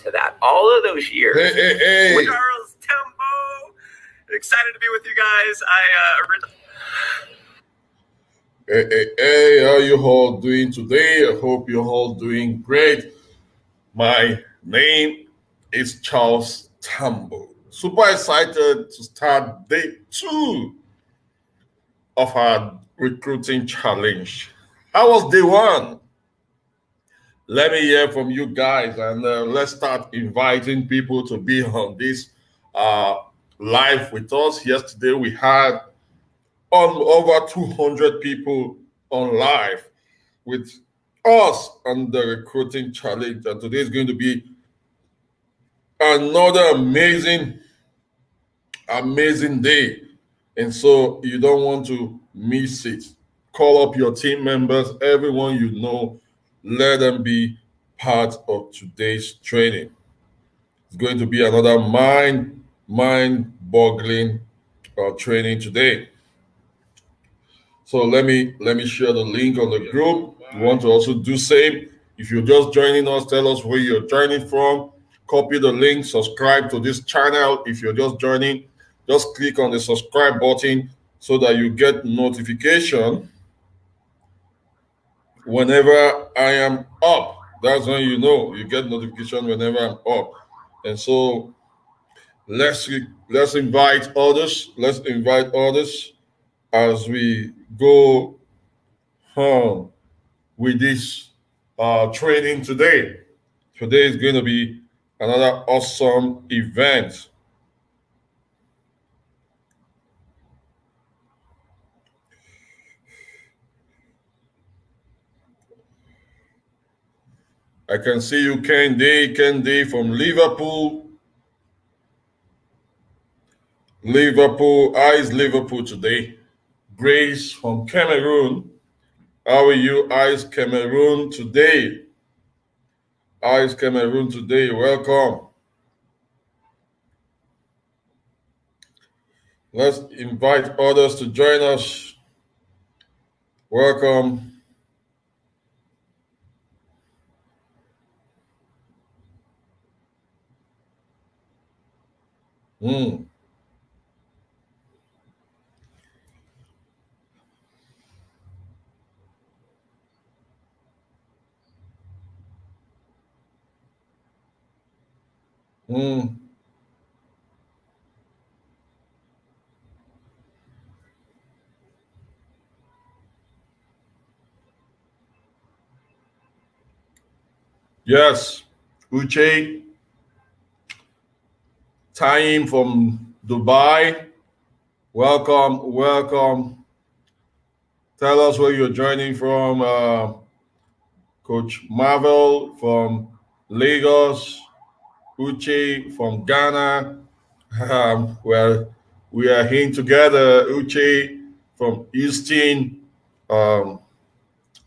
to that. All of those years. Hey. With Charles Tambou. Excited to be with you guys. Hey, how you all doing today? I hope you're all doing great. My name is Charles Tambou. Super excited to start day 2 of our recruiting challenge. How was day 1? Let me hear from you guys, and let's start inviting people to be on this live with us. Yesterday we had over 200 people on live with us on the recruiting challenge, and today is going to be another amazing day, and so you don't want to miss it. Call up your team members, everyone you know, let them be part of today's training. It's going to be another mind-boggling training today. So let me share the link on the group. You want to also do same. If you're just joining us, tell us where you're joining from. Copy the link, subscribe to this channel. If you're just joining, just click on the subscribe button so that you get notification whenever I am up. That's when you know you get notification whenever I'm up. And so let's invite others. Let's invite others as we go on with this training today. Today is going to be another awesome event. I can see you, Kendi from Liverpool. How is Liverpool today? Grace from Cameroon. How are you? How is Cameroon today? Welcome. Let's invite others to join us. Welcome. Yes, Uche, Taim from Dubai. Welcome. Tell us where you're joining from. Coach Marvel from Lagos. Uche from Ghana. Well, we are here together. Uche from Houston.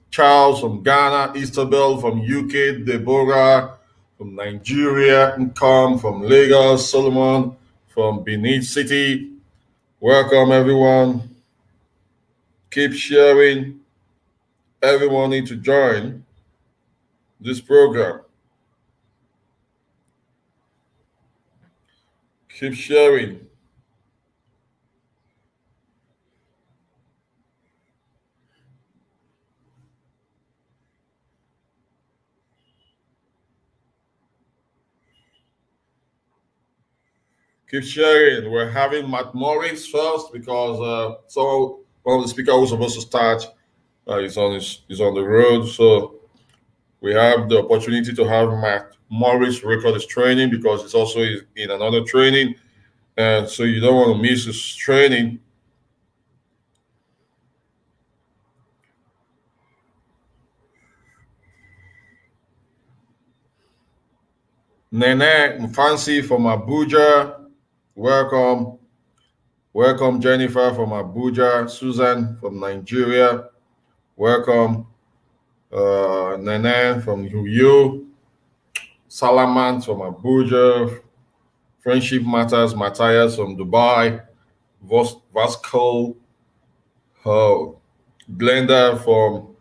Charles from Ghana. Isabel from UK. Deborah from Nigeria. Nkam from Lagos. Solomon from Benin City. Welcome, everyone. Keep sharing. Everyone need to join this program. Keep sharing. Keep sharing. We're having Matt Morris first because one of the speakers who's supposed to start is on the road. So we have the opportunity to have Matt Morris record his training because it's also in another training. And so you don't want to miss his training. Nene Mfansi from Abuja. Welcome. Welcome, Jennifer from Abuja. Susan from Nigeria. Welcome. Nene from UU. Salaman from Abuja. Friendship Matters, Matthias from Dubai. Vasco. Glenda from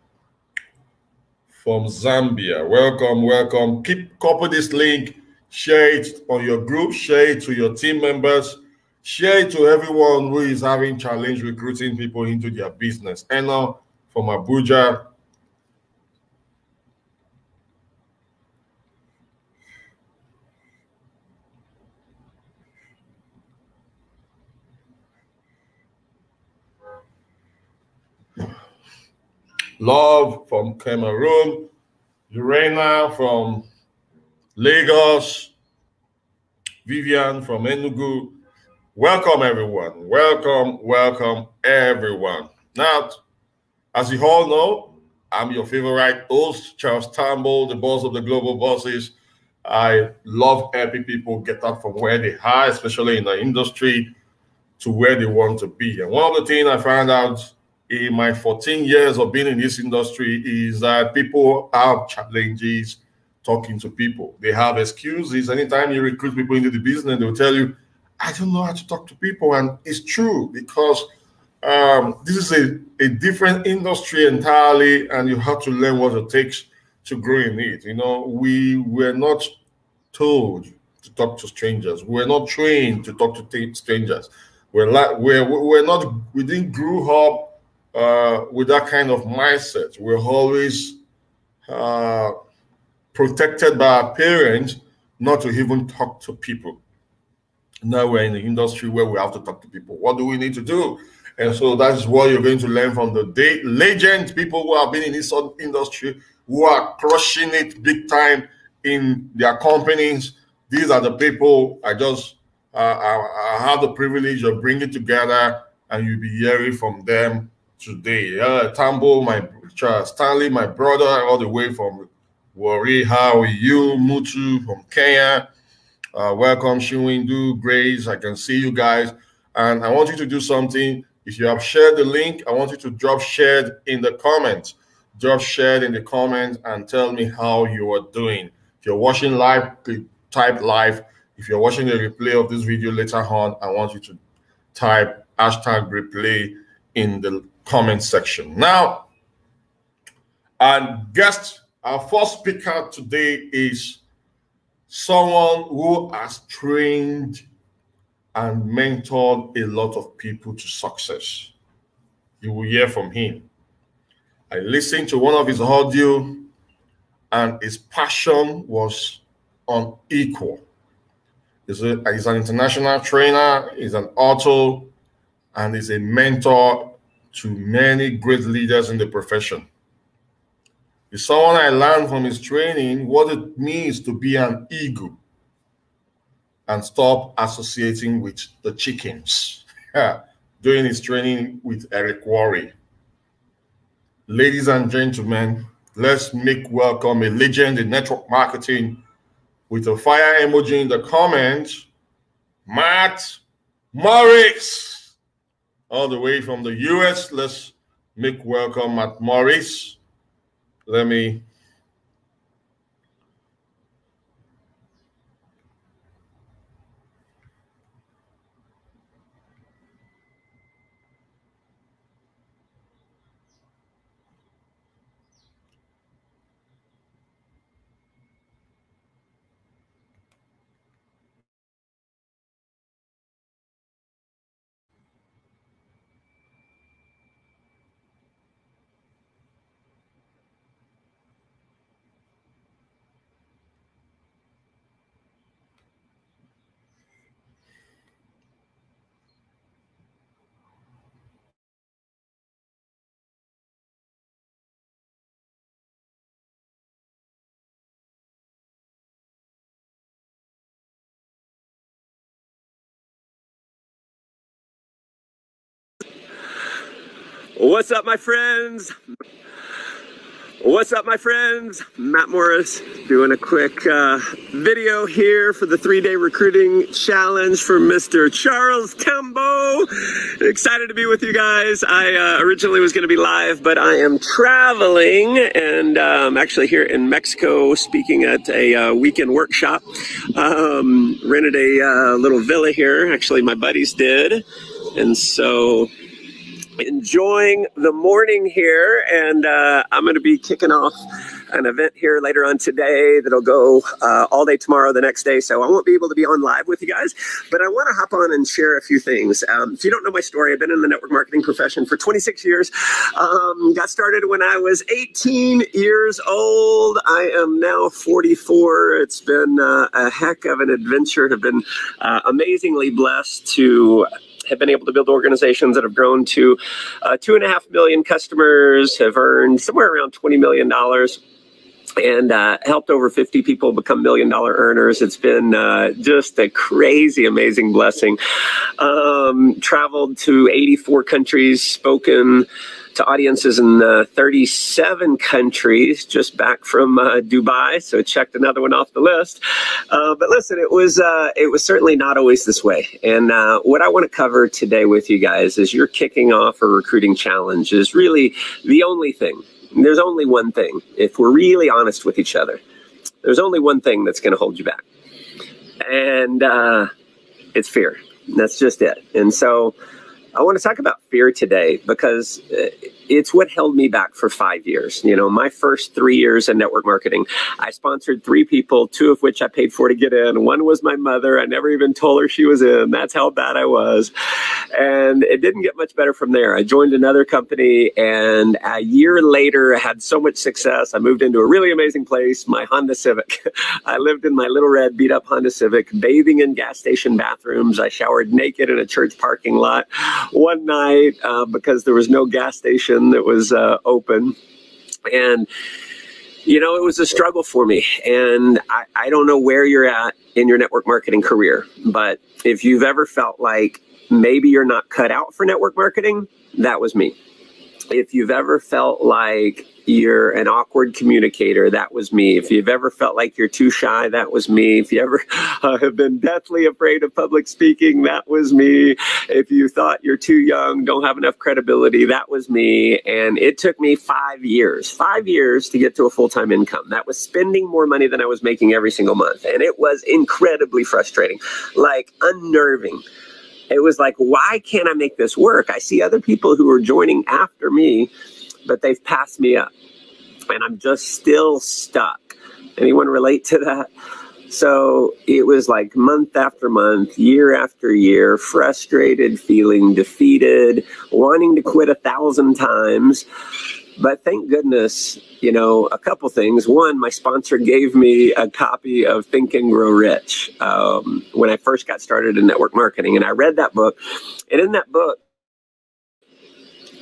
Zambia. Welcome. Keep copy this link. Share it on your group, share it to your team members, share it to everyone who is having challenge recruiting people into their business. Eno from Abuja. Love from Cameroon. Lorena from Lagos. Vivian from Enugu. Welcome, everyone. Welcome, everyone. Now, as you all know, I'm your favorite host, Charles Tambou, the boss of the Global Bosses. I love helping people get up from where they are, especially in the industry, to where they want to be. And one of the things I found out in my 14 years of being in this industry is that people have challenges talking to people. They have excuses. Anytime you recruit people into the business, they'll tell you, I don't know how to talk to people. And it's true, because this is a different industry entirely, and you have to learn what it takes to grow in it. You know, we were not told to talk to strangers. We're not trained to talk to strangers. We didn't grow up with that kind of mindset. We're always protected by our parents not to even talk to people. Now we're in the industry where we have to talk to people. What do we need to do? And so that is what you're going to learn from the legends, people who have been in this industry, who are crushing it big time in their companies. These are the people I have the privilege of bringing together, and you'll be hearing from them today. Tambou, Stanley, my brother, all the way from Warri. How are you? Mutu from Kenya. Welcome, Shinwindu, Grace. I can see you guys. And I want you to do something. If you have shared the link, I want you to drop shared in the comments. Drop shared in the comments and tell me how you are doing. If you're watching live, type live. If you're watching the replay of this video later on, I want you to type hashtag replay in the comment section. Now, our first speaker today is someone who has trained and mentored a lot of people to success. You will hear from him. I listened to one of his audio, and his passion was unequal. He's an international trainer, he's an author, and is a mentor to many great leaders in the profession. He's someone I learned from his training what it means to be an eagle and stop associating with the chickens. Doing his training with Eric Worre. Ladies and gentlemen, let's make welcome a legend in network marketing with a fire emoji in the comments, Matt Morris. All the way from the US, let's make welcome Matt Morris. Let me What's up, my friends? What's up, my friends? Matt Morris doing a quick video here for the 3-day recruiting challenge for Mr. Charles Tambou. Excited to be with you guys. I originally was going to be live, but I am traveling, and I'm actually here in Mexico speaking at a weekend workshop. Rented a little villa here. Actually, my buddies did. And so enjoying the morning here, and I'm going to be kicking off an event here later on today that'll go all day tomorrow, the next day. So I won't be able to be on live with you guys, but I want to hop on and share a few things. If you don't know my story, I've been in the network marketing profession for 26 years. Got started when I was 18 years old. I am now 44. It's been a heck of an adventure. Have been amazingly blessed to have been able to build organizations that have grown to 2.5 million customers, have earned somewhere around $20 million, and helped over 50 people become $1 million earners. It's been just a crazy, amazing blessing. Traveled to 84 countries, spoken to audiences in 37 countries, just back from Dubai, so checked another one off the list. But listen, it was certainly not always this way. And what I want to cover today with you guys is you're kicking off a recruiting challenge is really the only thing. There's only one thing. If we're really honest with each other, there's only one thing that's going to hold you back. And it's fear. That's just it. And so I want to talk about fear today because it's what held me back for 5 years. You know, my first 3 years in network marketing, I sponsored 3 people, 2 of which I paid for to get in. One was my mother. I never even told her she was in. That's how bad I was. And it didn't get much better from there. I joined another company, and a year later, I had so much success. I moved into a really amazing place, my Honda Civic. I lived in my little red beat up Honda Civic, bathing in gas station bathrooms. I showered naked in a church parking lot one night because there was no gas station that was open. And, you know, it was a struggle for me. And I don't know where you're at in your network marketing career, but if you've ever felt like maybe you're not cut out for network marketing, that was me. If you've ever felt like you're an awkward communicator, that was me. If you've ever felt like you're too shy, that was me. If you ever have been deathly afraid of public speaking, that was me. If you thought you're too young, don't have enough credibility, that was me. And it took me 5 years to get to a full-time income. That was spending more money than I was making every single month. And it was incredibly frustrating, like unnerving. It was like, why can't I make this work? I see other people who are joining after me, but they've passed me up and I'm just still stuck. Anyone relate to that? So it was like month after month, year after year, frustrated, feeling defeated, wanting to quit 1,000 times. But thank goodness, you know, a couple things. One, my sponsor gave me a copy of Think and Grow Rich when I first got started in network marketing. And I read that book. And in that book,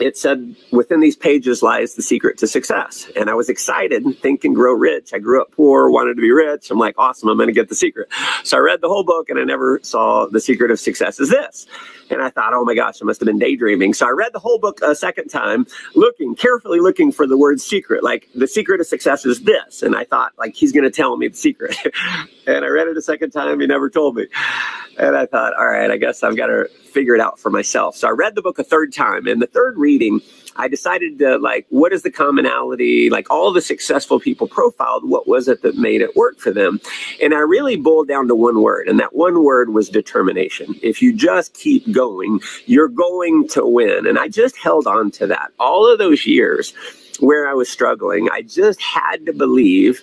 it said, within these pages lies the secret to success. And I was excited, Think and Grow Rich. I grew up poor, wanted to be rich. I'm like, awesome, I'm going to get the secret. So I read the whole book and I never saw the secret of success is this. And I thought, oh my gosh, I must have been daydreaming. So I read the whole book a second time, carefully looking for the word secret, like the secret of success is this. And I thought, like, he's going to tell me the secret. And I read it a second time, he never told me. And I thought, all right, I guess I've got to figure it out for myself. So I read the book a third time. And the third reading, I decided to, like, what is the commonality? Like, all the successful people profiled, what was it that made it work for them? And I really boiled down to one word, and that one word was determination. If you just keep going, you're going to win. And I just held on to that. All of those years where I was struggling, I just had to believe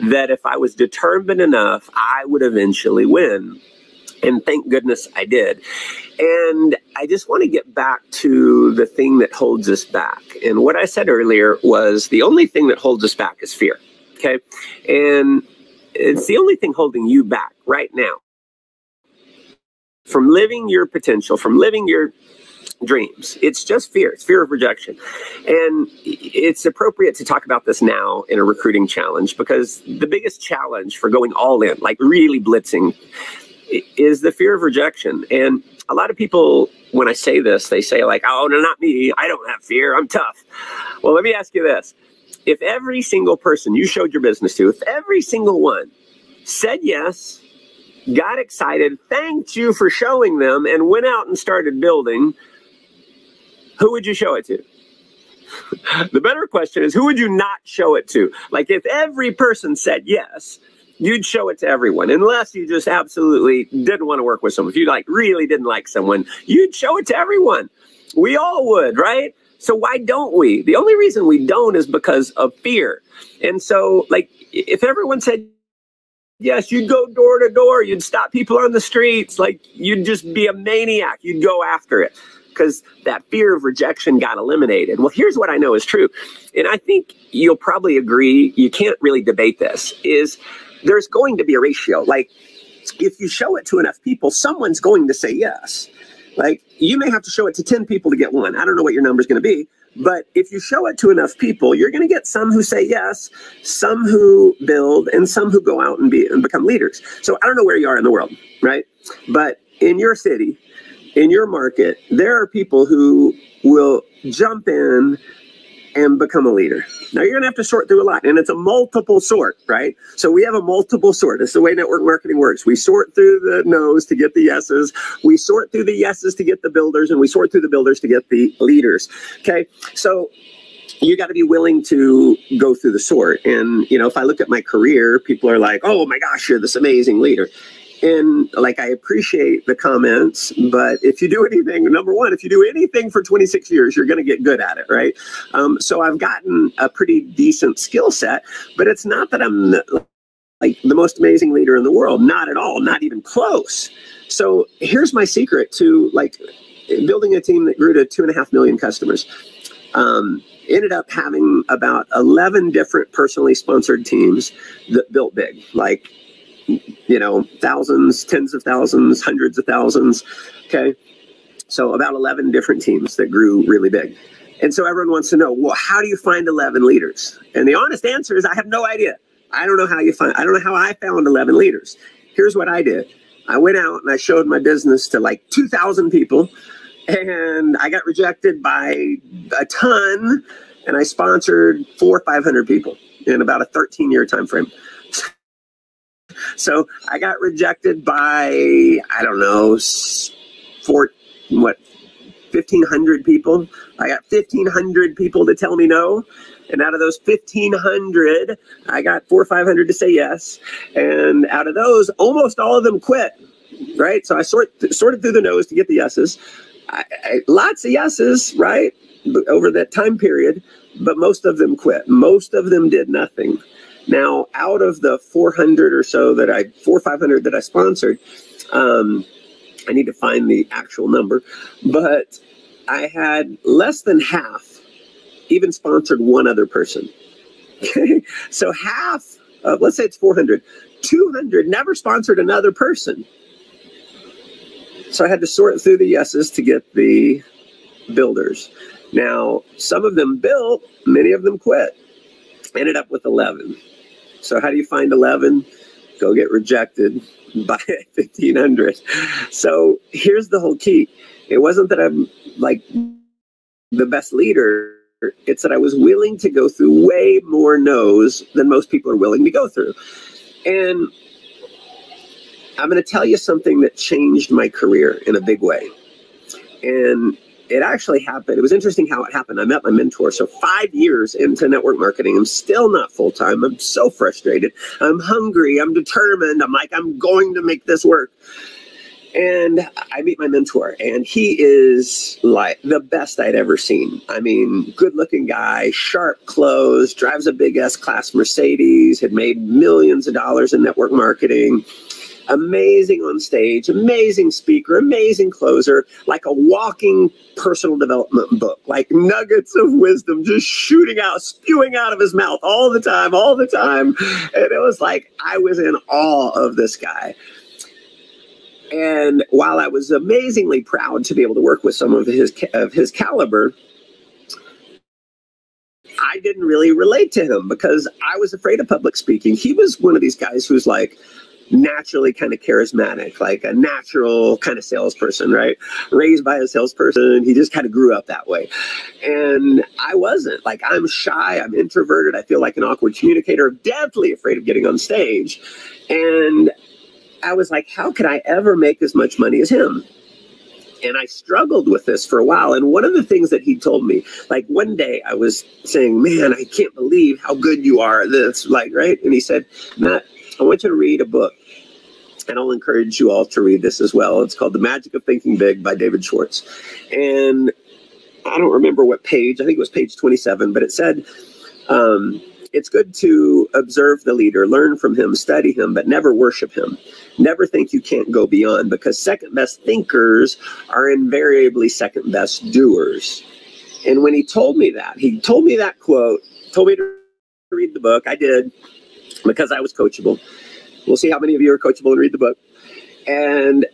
that if I was determined enough, I would eventually win. And thank goodness I did. And I just want to get back to the thing that holds us back. And what I said earlier was the only thing that holds us back is fear. Okay. And it's the only thing holding you back right now from living your potential, from living your dreams. It's just fear. It's fear of rejection. And it's appropriate to talk about this now in a recruiting challenge, because the biggest challenge for going all in, like really blitzing, is the fear of rejection. And a lot of people, when I say this, they say like, oh, no, not me. I don't have fear. I'm tough. Well, let me ask you this. If every single person you showed your business to, if every single one said yes, got excited, thanked you for showing them, and went out and started building, who would you show it to? The better question is, who would you not show it to? Like, if every person said yes, you'd show it to everyone, unless you just absolutely didn't want to work with someone. If you like really didn't like someone, you'd show it to everyone. We all would, right? So why don't we? The only reason we don't is because of fear. And so, like, if everyone said yes, you'd go door to door, you'd stop people on the streets, like, you'd just be a maniac, you'd go after it, because that fear of rejection got eliminated. Well, here's what I know is true, and I think you'll probably agree, you can't really debate this, is there's going to be a ratio. Like, if you show it to enough people, someone's going to say yes. Like, you may have to show it to 10 people to get one. I don't know what your number's going to be, but if you show it to enough people, you're going to get some who say yes, some who build, and some who go out and become leaders. So I don't know where you are in the world, right? But in your city, in your market, there are people who will jump in and become a leader. Now, you're going to have to sort through a lot, and it's a multiple sort, right? So we have a multiple sort. It's the way network marketing works. We sort through the no's to get the yeses. We sort through the yeses to get the builders, and we sort through the builders to get the leaders, okay? So you got to be willing to go through the sort. And, you know, if I look at my career, people are like, oh my gosh, you're this amazing leader. And like, I appreciate the comments, but if you do anything, number one, if you do anything for 26 years, you're going to get good at it, right? So I've gotten a pretty decent skill set, but it's not that I'm like the most amazing leader in the world. Not at all, not even close. So here's my secret to like building a team that grew to 2.5 million customers. Ended up having about 11 different personally sponsored teams that built big, like, you know, thousands, tens of thousands, hundreds of thousands. Okay. So about 11 different teams that grew really big. And so everyone wants to know, well, how do you find 11 leaders? And the honest answer is I have no idea. I don't know how I don't know how I found 11 leaders. Here's what I did. I went out and I showed my business to like 2,000 people, and I got rejected by a ton, and I sponsored 400 or 500 people in about a 13-year time frame. So I got rejected by, I don't know, 1,500 people. I got 1,500 people to tell me no. And out of those 1,500, I got 400 or 500 to say yes. And out of those, almost all of them quit, right? So I sorted through the no's to get the yeses. Lots of yeses, right, over that time period, but most of them quit. Most of them did nothing. Now, out of the 400 or so 400 or 500 that I sponsored, I need to find the actual number, but I had less than half even sponsored one other person. Okay, so half of, let's say it's 400, 200 never sponsored another person. So I had to sort through the yeses to get the builders. Now, some of them built, many of them quit. Ended up with 11. So how do you find 11? Go get rejected by 1,500. So here's the whole key. It wasn't that I'm like the best leader. It's that I was willing to go through way more no's than most people are willing to go through. And I'm going to tell you something that changed my career in a big way. And it actually happened. It was interesting how it happened. I met my mentor. So 5 years into network marketing, I'm still not full-time. I'm so frustrated. I'm hungry. I'm determined. I'm like, I'm going to make this work. And I meet my mentor, and he is like the best I'd ever seen. I mean, good-looking guy, sharp clothes, drives a big S-Class Mercedes, had made millions of dollars in network marketing. Amazing on stage, amazing speaker, amazing closer, like a walking personal development book, like nuggets of wisdom just shooting out, spewing out of his mouth all the time. And it was like I was in awe of this guy. And while I was amazingly proud to be able to work with someone of his caliber, I didn't really relate to him because I was afraid of public speaking. He was one of these guys who's like naturally kind of charismatic, like a natural kind of salesperson, right? Raised by a salesperson. He just kind of grew up that way. And I wasn't. Like, I'm shy, I'm introverted, I feel like an awkward communicator, deathly afraid of getting on stage. And I was like, how could I ever make as much money as him? And I struggled with this for a while. And one of the things that he told me, like one day I was saying, man, I can't believe how good you are at this, like, right? And he said, Matt, I want you to read a book, and I'll encourage you all to read this as well. It's called The Magic of Thinking Big by David Schwartz. And I don't remember what page, I think it was page 27, but it said, it's good to observe the leader, learn from him, study him, but never worship him. Never think you can't go beyond, because second best thinkers are invariably second best doers. And when he told me that quote, told me to read the book. I did, because I was coachable. We'll see how many of you are coachable and read the book. And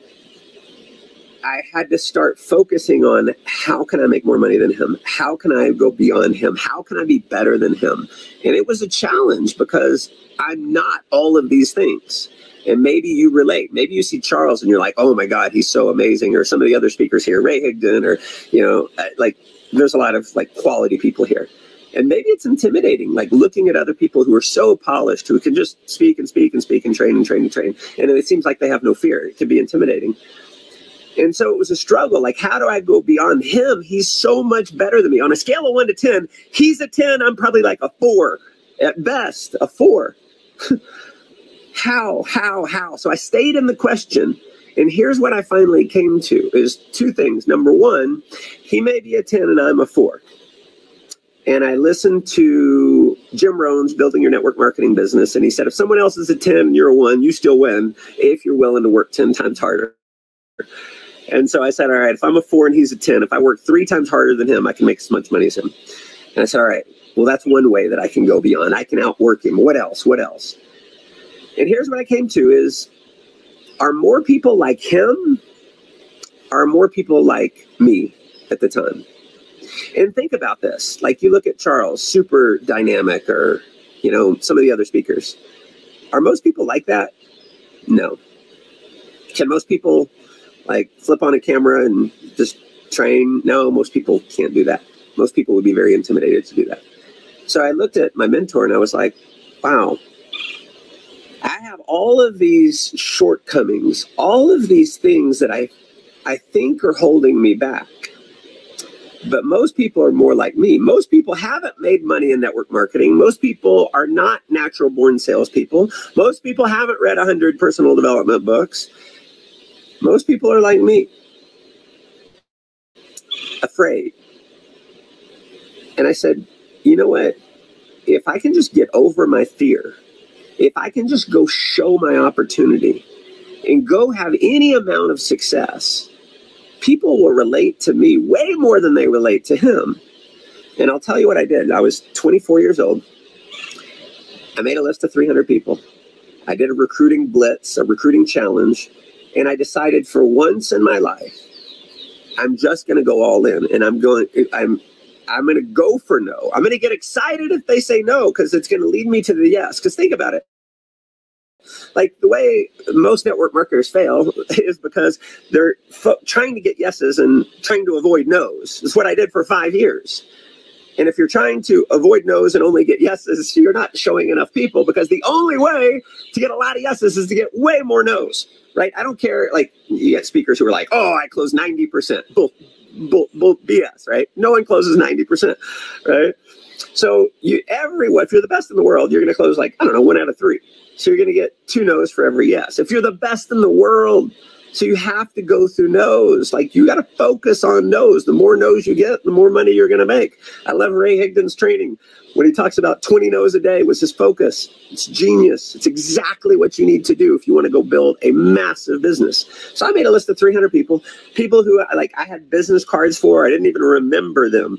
I had to start focusing on, how can I make more money than him? How can I go beyond him? How can I be better than him? And it was a challenge, because I'm not all of these things. And maybe you relate. Maybe you see Charles and you're like, oh my God, he's so amazing. Or some of the other speakers here, Ray Higdon, or, like there's a lot of like quality people here. And maybe it's intimidating, like looking at other people who are so polished, who can just speak and speak and speak and train and train and train. And it seems like they have no fear. It can be intimidating. And so it was a struggle. Like, how do I go beyond him? He's so much better than me. On a scale of 1 to 10, he's a 10. I'm probably like a 4 at best, a 4. How? So I stayed in the question. And here's what I finally came to is 2 things. Number 1, he may be a 10 and I'm a 4. And I listened to Jim Rohn's Building Your Network Marketing Business. And he said, if someone else is a 10 and you're a 1, you still win if you're willing to work 10 times harder. And so I said, all right, if I'm a 4 and he's a 10, if I work 3 times harder than him, I can make as much money as him. And I said, all right, well, that's one way that I can go beyond. I can outwork him. What else? And here's what I came to is, are more people like him? Are more people like me at the time? And think about this. Like, you look at Charles, super dynamic, or, some of the other speakers. Are most people like that? No. Can most people like flip on a camera and just train? No, most people can't do that. Most people would be very intimidated to do that. So I looked at my mentor and I was like, wow, I have all of these shortcomings, all of these things that I think are holding me back. But most people are more like me. Most people haven't made money in network marketing. Most people are not natural born salespeople. Most people haven't read 100 personal development books. Most people are like me, afraid. And I said, you know what? If I can just get over my fear, if I can just go show my opportunity and go have any amount of success, people will relate to me way more than they relate to him. And I'll tell you what I did. I was 24 years old. I made a list of 300 people. I did a recruiting blitz, a recruiting challenge. And I decided, for once in my life, I'm just going to go all in, and I'm going to go for no. I'm going to get excited if they say no, because it's going to lead me to the yes. Because think about it. Like, the way most network marketers fail is because they're trying to get yeses and trying to avoid no's. It's what I did for 5 years. And if you're trying to avoid no's and only get yeses, you're not showing enough people, because the only way to get a lot of yeses is to get way more no's. Right? I don't care. Like, you get speakers who are like, oh, I close 90%. Bull BS, right? No one closes 90%, right? So if you're the best in the world, you're going to close like, I don't know, 1 out of 3. So you're going to get 2 no's for every yes. If you're the best in the world, so you have to go through no's. Like, you got to focus on no's. The more no's you get, the more money you're going to make. I love Ray Higdon's training. When he talks about 20 no's a day was his focus. It's genius. It's exactly what you need to do if you want to go build a massive business. So I made a list of 300 people who I had business cards for. I didn't even remember them.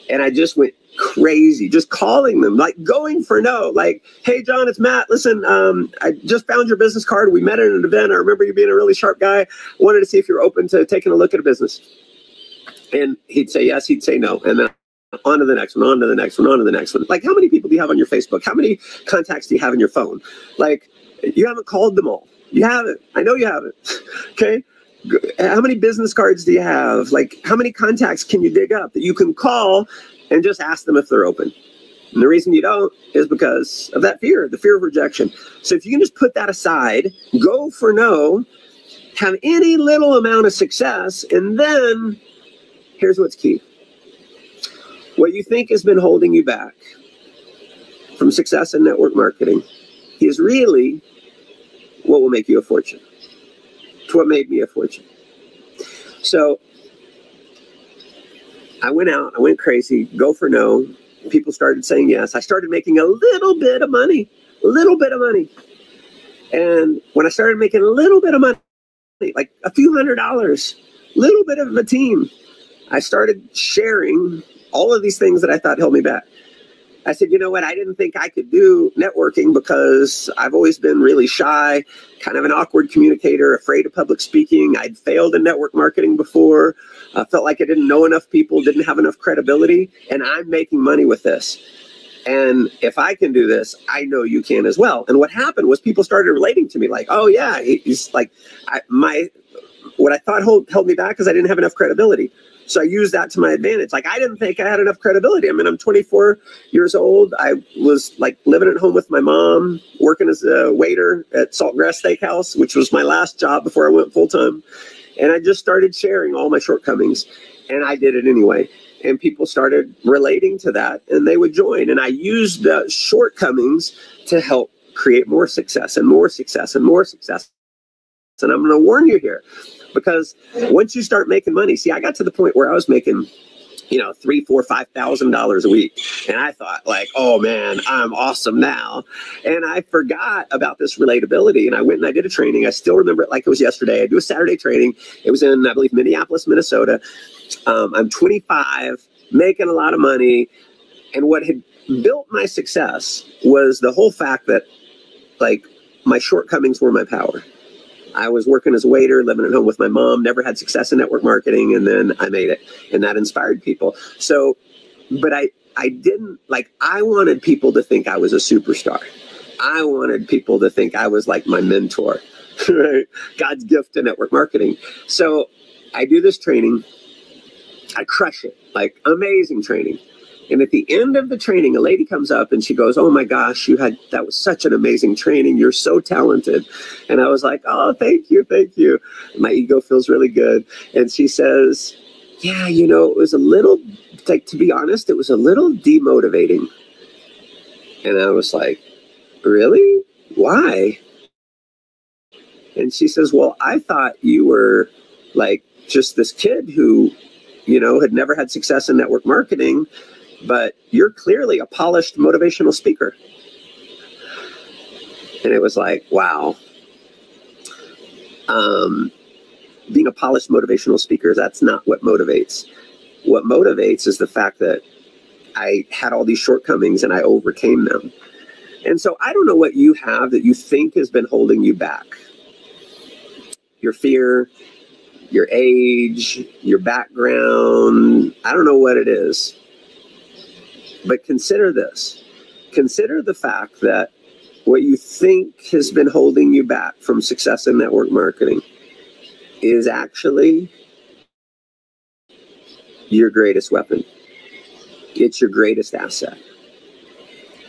And I just went crazy, just calling them, like going for no. Like, hey, John, it's Matt. Listen, I just found your business card. We met at an event. I remember you being a really sharp guy. I wanted to see if you're open to taking a look at a business. And he'd say yes, he'd say no. And then on to the next one, on to the next one, on to the next one. Like, how many people do you have on your Facebook? How many contacts do you have in your phone? Like, you haven't called them all. You haven't. I know you haven't. Okay. How many business cards do you have? Like, how many contacts can you dig up that you can call and just ask them if they're open? And the reason you don't is because of that fear, the fear of rejection. So if you can just put that aside, go for no, have any little amount of success, and then here's what's key. What you think has been holding you back from success in network marketing is really what will make you a fortune. It's what made me a fortune. So I went out, I went crazy, go for no. People started saying yes. I started making a little bit of money. And when I started making a little bit of money, like a few $100s, little bit of a team, I started sharing all of these things that I thought held me back. I said, you know what? I didn't think I could do networking because I've always been really shy, kind of an awkward communicator, afraid of public speaking. I'd failed in network marketing before. I felt like I didn't know enough people, didn't have enough credibility, and I'm making money with this. And if I can do this, I know you can as well. And what happened was people started relating to me like, oh yeah, he's like, what I thought held me back is I didn't have enough credibility. So I used that to my advantage. Like, I didn't think I had enough credibility. I mean, I'm 24 years old. I was like living at home with my mom, working as a waiter at Saltgrass Steakhouse, which was my last job before I went full time. And I just started sharing all my shortcomings, and I did it anyway. And people started relating to that, and they would join. And I used the shortcomings to help create more success and more success and more success. And I'm going to warn you here, because once you start making money, see, I got to the point where I was making, $3,000, $4,000, $5,000 a week. And I thought like, oh man, I'm awesome now. And I forgot about this relatability. And I went and I did a training. I still remember it like it was yesterday. I do a Saturday training. It was in, I believe, Minneapolis, Minnesota. I'm 25, making a lot of money. And what had built my success was the whole fact that like my shortcomings were my power. I was working as a waiter, living at home with my mom, never had success in network marketing, and then I made it, and that inspired people. So, but I didn't, like, I wanted people to think I was a superstar. I wanted people to think I was like my mentor, right? God's gift to network marketing. So I do this training, I crush it, like amazing training. And at the end of the training, a lady comes up and she goes, oh my gosh, that was such an amazing training. You're so talented. And I was like, oh, thank you. My ego feels really good. And she says, yeah, it was a little, like, to be honest, it was a little demotivating. And I was like, really? Why? And she says, well, I thought you were like just this kid who, had never had success in network marketing, but you're clearly a polished motivational speaker. And it was like, wow. Being a polished motivational speaker, that's not what motivates. What motivates is the fact that I had all these shortcomings and I overcame them. And so I don't know what you have that you think has been holding you back. Your fear, your age, your background, I don't know what it is. But consider this. Consider the fact that what you think has been holding you back from success in network marketing is actually your greatest weapon. It's your greatest asset.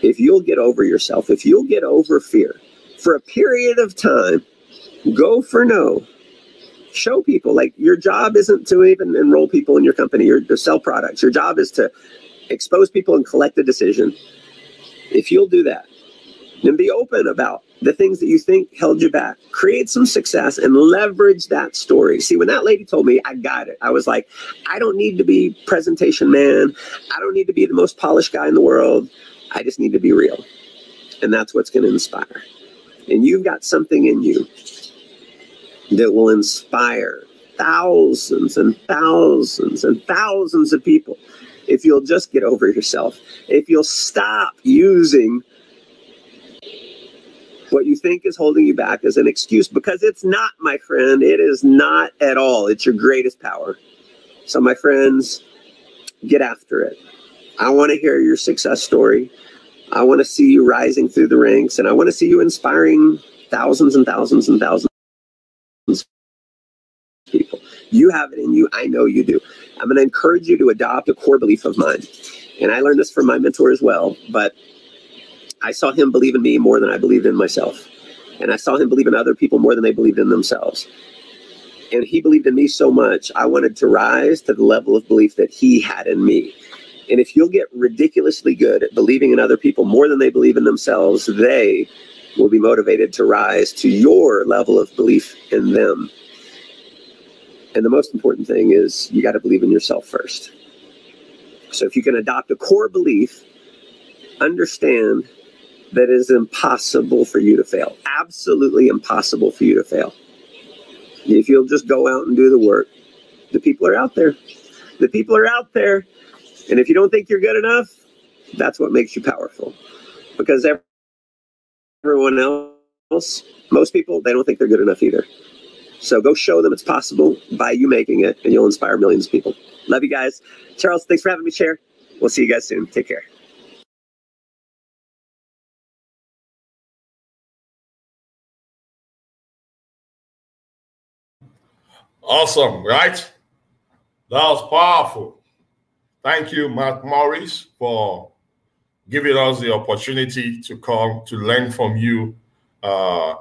If you'll get over yourself, if you'll get over fear for a period of time, go for no. Show people, like, your job isn't to even enroll people in your company or to sell products. Your job is to expose people and collect a decision. If you'll do that, then be open about the things that you think held you back. Create some success and leverage that story. See, when that lady told me, I got it. I was like, I don't need to be presentation man. I don't need to be the most polished guy in the world. I just need to be real. And that's what's going to inspire. And you've got something in you that will inspire thousands and thousands and thousands of people. If you'll just get over yourself, if you'll stop using what you think is holding you back as an excuse, because it's not, my friend, it is not at all. It's your greatest power. So my friends, get after it. I want to hear your success story. I want to see you rising through the ranks, and I want to see you inspiring thousands and thousands and thousands of people. You have it in you. I know you do. I'm going to encourage you to adopt a core belief of mine. And I learned this from my mentor as well, but I saw him believe in me more than I believed in myself. And I saw him believe in other people more than they believed in themselves. And he believed in me so much, I wanted to rise to the level of belief that he had in me. And if you'll get ridiculously good at believing in other people more than they believe in themselves, they will be motivated to rise to your level of belief in them. And the most important thing is you got to believe in yourself first. So if you can adopt a core belief, understand that it is impossible for you to fail. Absolutely impossible for you to fail. If you'll just go out and do the work, the people are out there. The people are out there. And if you don't think you're good enough, that's what makes you powerful. Because everyone else, most people, they don't think they're good enough either. So go show them it's possible by you making it, and you'll inspire millions of people. Love you guys. Charles, thanks for having me share. We'll see you guys soon. Take care. Awesome, right? That was powerful. Thank you, Matt Morris, for giving us the opportunity to come to learn from you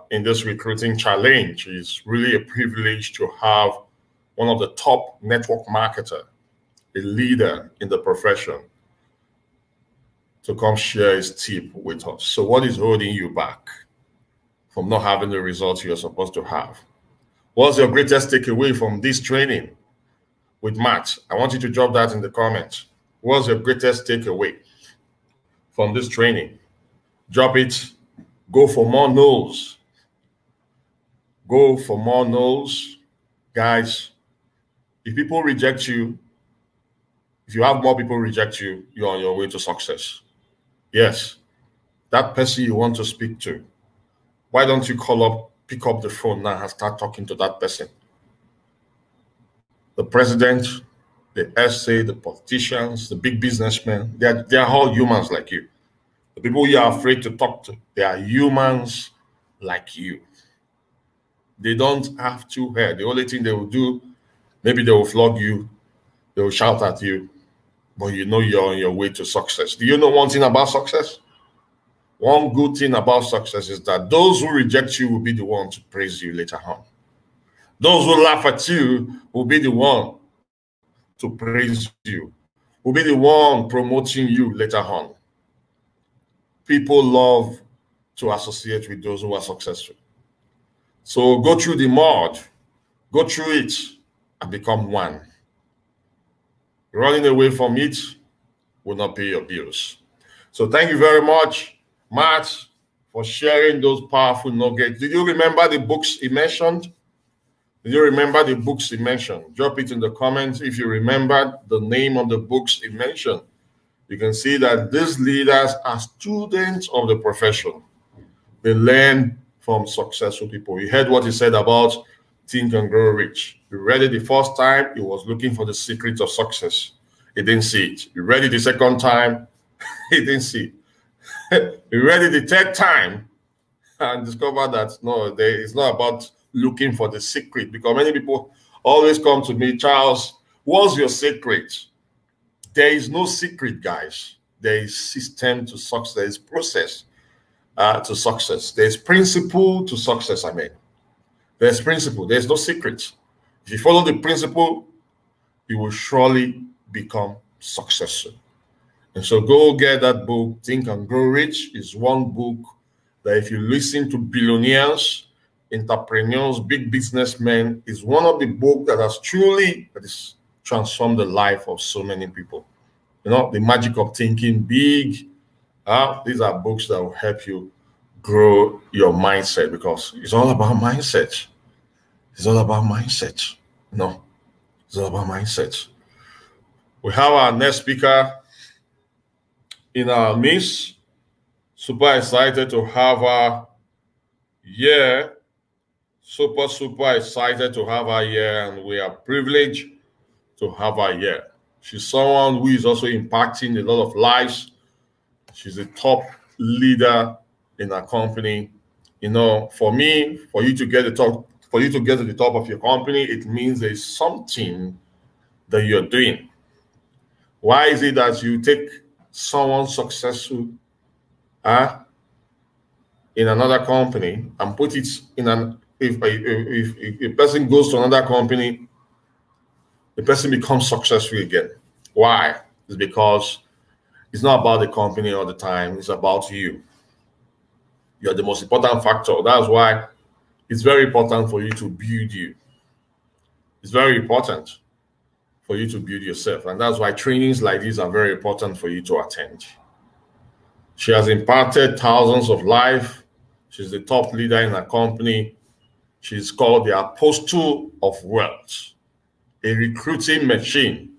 in this recruiting challenge. It's really a privilege to have one of the top network marketer, a leader in the profession, to come share his tip with us. So what is holding you back from not having the results you're supposed to have? What's your greatest takeaway from this training with Matt? I want you to drop that in the comments. What's your greatest takeaway from this training? Drop it. Go for more no's. Go for more no's. Guys, if people reject you, if you have more people reject you, you're on your way to success. Yes, that person you want to speak to, why don't you pick up the phone now and start talking to that person? The president, the SA, the politicians, the big businessmen, they're all humans like you. The people you are afraid to talk to, they are humans like you. They don't have two hair. The only thing they will do, maybe they will flog you, they will shout at you, but you know you're on your way to success. Do you know one thing about success? One good thing about success is that those who reject you will be the one to praise you later on. Those who laugh at you will be the one to praise you, will be the one promoting you later on. People love to associate with those who are successful. So go through the mud, go through it, and become one. Running away from it will not pay your bills. So thank you very much, Matt, for sharing those powerful nuggets. Did you remember the books he mentioned? Did you remember the books he mentioned? Drop it in the comments if you remembered the name of the books he mentioned. You can see that these leaders are students of the profession. They learn from successful people. You heard what he said about Think and Grow Rich. You read it the first time, he was looking for the secret of success. He didn't see it. You read it the second time, he didn't see it. You read it the third time and discovered that no, it's not about looking for the secret, because many people always come to me, Charles, what's your secret? There is no secret, guys. There is system to success. There is process to success. There's principle to success, I mean. There's principle. There's no secret. If you follow the principle, you will surely become successful. And so go get that book. Think and Grow Rich is one book that if you listen to billionaires, entrepreneurs, big businessmen, is one of the books that has truly transformed the life of so many people. You know, the magic of thinking big. These are books that will help you grow your mindset, because it's all about mindset. It's all about mindset. No, it's all about mindset. We have our next speaker in our midst. Super excited to have her here. Super excited to have her here, and we are privileged to have her here. She's someone who is also impacting a lot of lives. She's a top leader in our company. You know, for me, for you to get to the top of your company, it means there's something that you're doing. Why is it that you take someone successful in another company and put it in an if a person goes to another company, the person becomes successful again? Why? It's because it's not about the company all the time. It's about you. You're the most important factor. That's why it's very important for you to build you. It's very important for you to build yourself. And that's why trainings like these are very important for you to attend. She has impacted thousands of lives. She's the top leader in her company. She's called the Apostle of Wealth, a recruiting machine.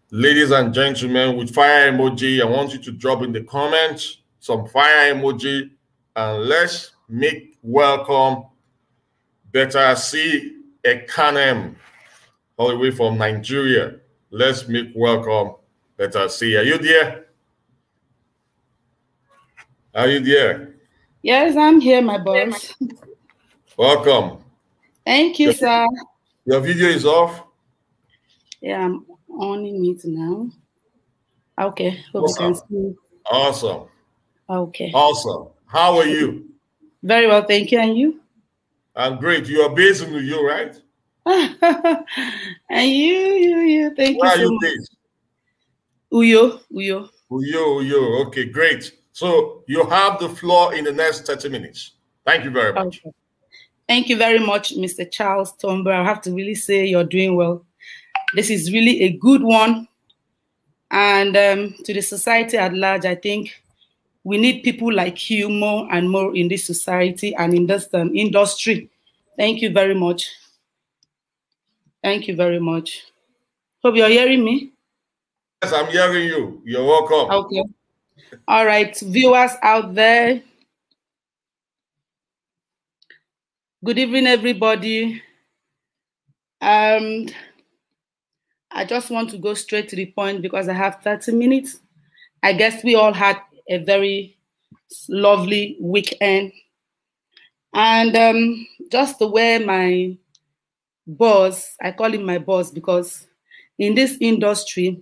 Ladies and gentlemen, with fire emoji, I want you to drop in the comments some fire emoji, and let's make welcome Better See Ekanem, all the way from Nigeria. Let's make welcome Better See. Are you there? Are you there? Yes, I'm here, my boss. Welcome. Thank you, sir. Your video is off? Yeah, I'm on it now. Okay, hope Awesome. you can see. Awesome. Okay. Awesome. How are you? Very well, thank you. And you? I'm great. You are based in New York, right? And you. Thank Where you so are you much. based? Uyo. Uyo. Okay, great. So you have the floor in the next 30 minutes. Thank you very much. Okay. Thank you very much, Mr. Charles Tambou. I have to really say you're doing well. This is really a good one. And to the society at large, I think we need people like you more and more in this society and in this industry. Thank you very much. Thank you very much. Hope you're hearing me. Yes, I'm hearing you. You're welcome. Okay. All right, viewers out there. Good evening, everybody. I just want to go straight to the point because I have 30 minutes. I guess we all had a very lovely weekend. And just the way my boss, I call him my boss because in this industry,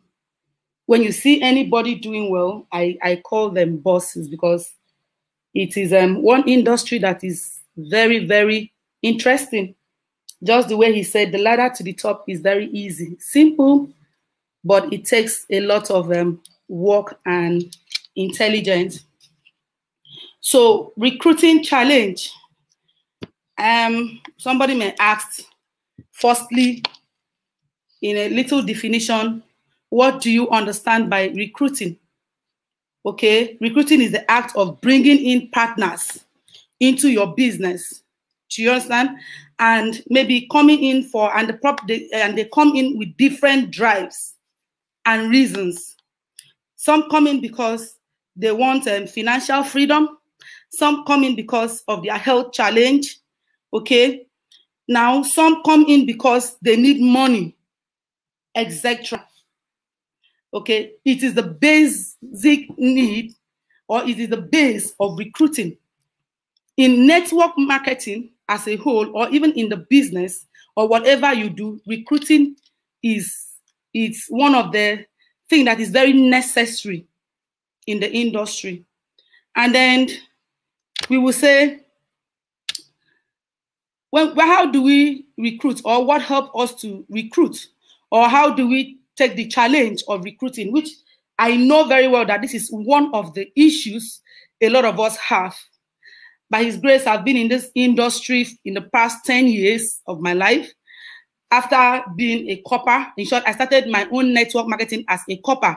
when you see anybody doing well, I call them bosses because it is one industry that is very, very interesting. Just the way he said, the ladder to the top is very easy, simple, but it takes a lot of work and intelligence. So recruiting challenge. Somebody may ask, firstly, in a little definition, what do you understand by recruiting? Okay, recruiting is the act of bringing in partners into your business. Do you understand? And maybe coming in for, and they come in with different drives and reasons. Some come in because they want financial freedom. Some come in because of their health challenge. Okay. Now, some come in because they need money, etc. Okay. It is the basic need, or it is the base of recruiting. In network marketing as a whole, or even in the business or whatever you do, recruiting it's one of the things that is very necessary in the industry. And then we will say, well, how do we recruit, or what helps us to recruit, or how do we take the challenge of recruiting, which I know very well that this is one of the issues a lot of us have. By His grace, I've been in this industry in the past 10 years of my life. After being a copper, in short, I started my own network marketing as a copper.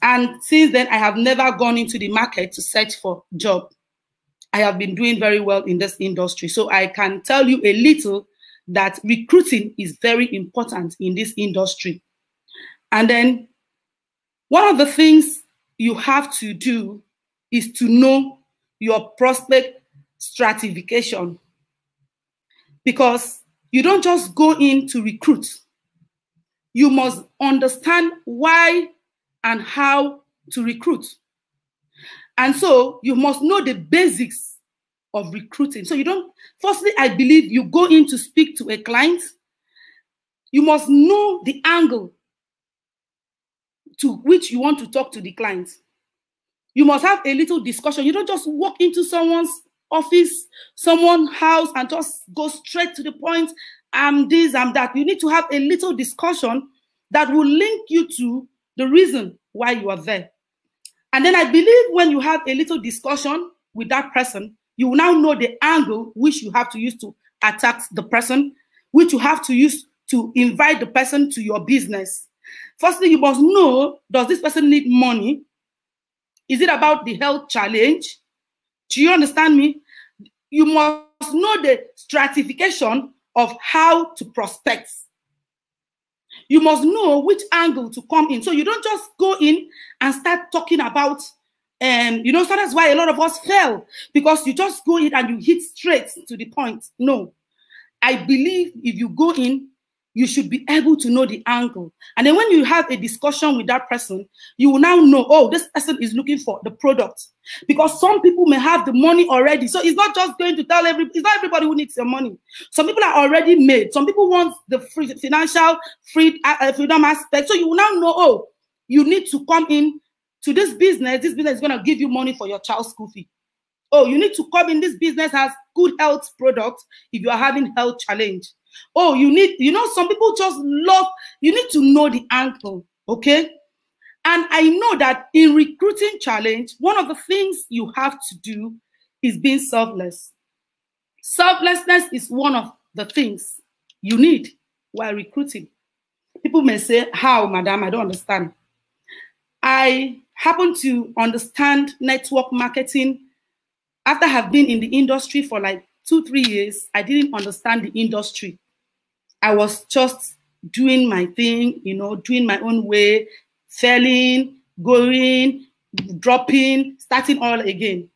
And since then, I have never gone into the market to search for a job. I have been doing very well in this industry. So I can tell you a little that recruiting is very important in this industry. And then one of the things you have to do is to know your prospect stratification, because you don't just go in to recruit. You must understand why and how to recruit. And so you must know the basics of recruiting. So you don't, firstly, I believe you go in to speak to a client, you must know the angle to which you want to talk to the client. You must have a little discussion. You don't just walk into someone's office, someone's house, and just go straight to the point. I'm this, I'm that. You need to have a little discussion that will link you to the reason why you are there. And then I believe when you have a little discussion with that person, you will now know the angle which you have to use to attack the person, which you have to use to invite the person to your business, firstly, you must know, does this person need money? Is it about the health challenge? Do you understand me? You must know the stratification of how to prospect. You must know which angle to come in. So you don't just go in and start talking about, so that's why a lot of us fail, because you just go in and you hit straight to the point. No, I believe if you go in, you should be able to know the angle. And then when you have a discussion with that person, you will now know, oh, this person is looking for the product. Because some people may have the money already. So it's not just going to tell it's not everybody who needs your money. Some people are already made. Some people want the financial freedom aspect. So you will now know, oh, you need to come in to this business. This business is going to give you money for your child's school fee. Oh, you need to come in. This business has good health products if you are having health challenge. Oh, you need, some people just love, you need to know the angle, okay? And I know that in recruiting challenge, one of the things you have to do is being selfless. Selflessness is one of the things you need while recruiting. People may say, how, madam? I don't understand. I happen to understand network marketing. After I have been in the industry for like 2-3 years, I didn't understand the industry. I was just doing my thing, doing my own way, failing, going, dropping, starting all again.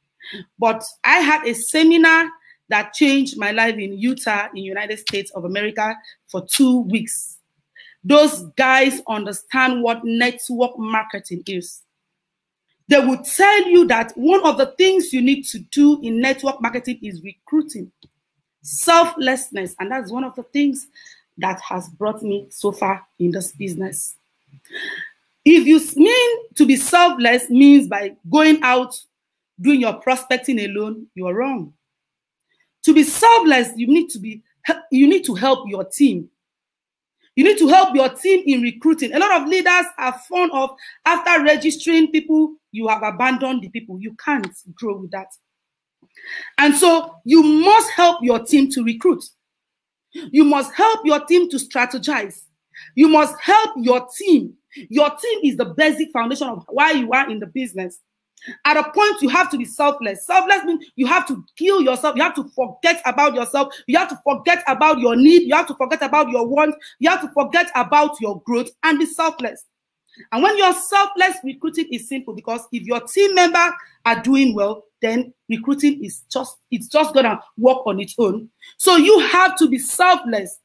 But I had a seminar that changed my life in Utah, in United States of America, for 2 weeks. Those guys understand what network marketing is. They will tell you that one of the things you need to do in network marketing is recruiting. Selflessness, and that's one of the things that has brought me so far in this business. If you mean to be selfless means by going out doing your prospecting alone, you're wrong. To be selfless, you need to help your team. You need to help your team in recruiting. A lot of leaders are fond of, after registering people, you have abandoned the people. You can't grow with that. And so you must help your team to recruit. You must help your team to strategize. You must help your team. Your team is the basic foundation of why you are in the business. At a point, you have to be selfless. Selfless means you have to kill yourself. You have to forget about yourself. You have to forget about your need. You have to forget about your wants. You have to forget about your growth and be selfless. And when you're selfless, recruiting is simple, because if your team members are doing well, then recruiting is just gonna work on its own. So you have to be selfless.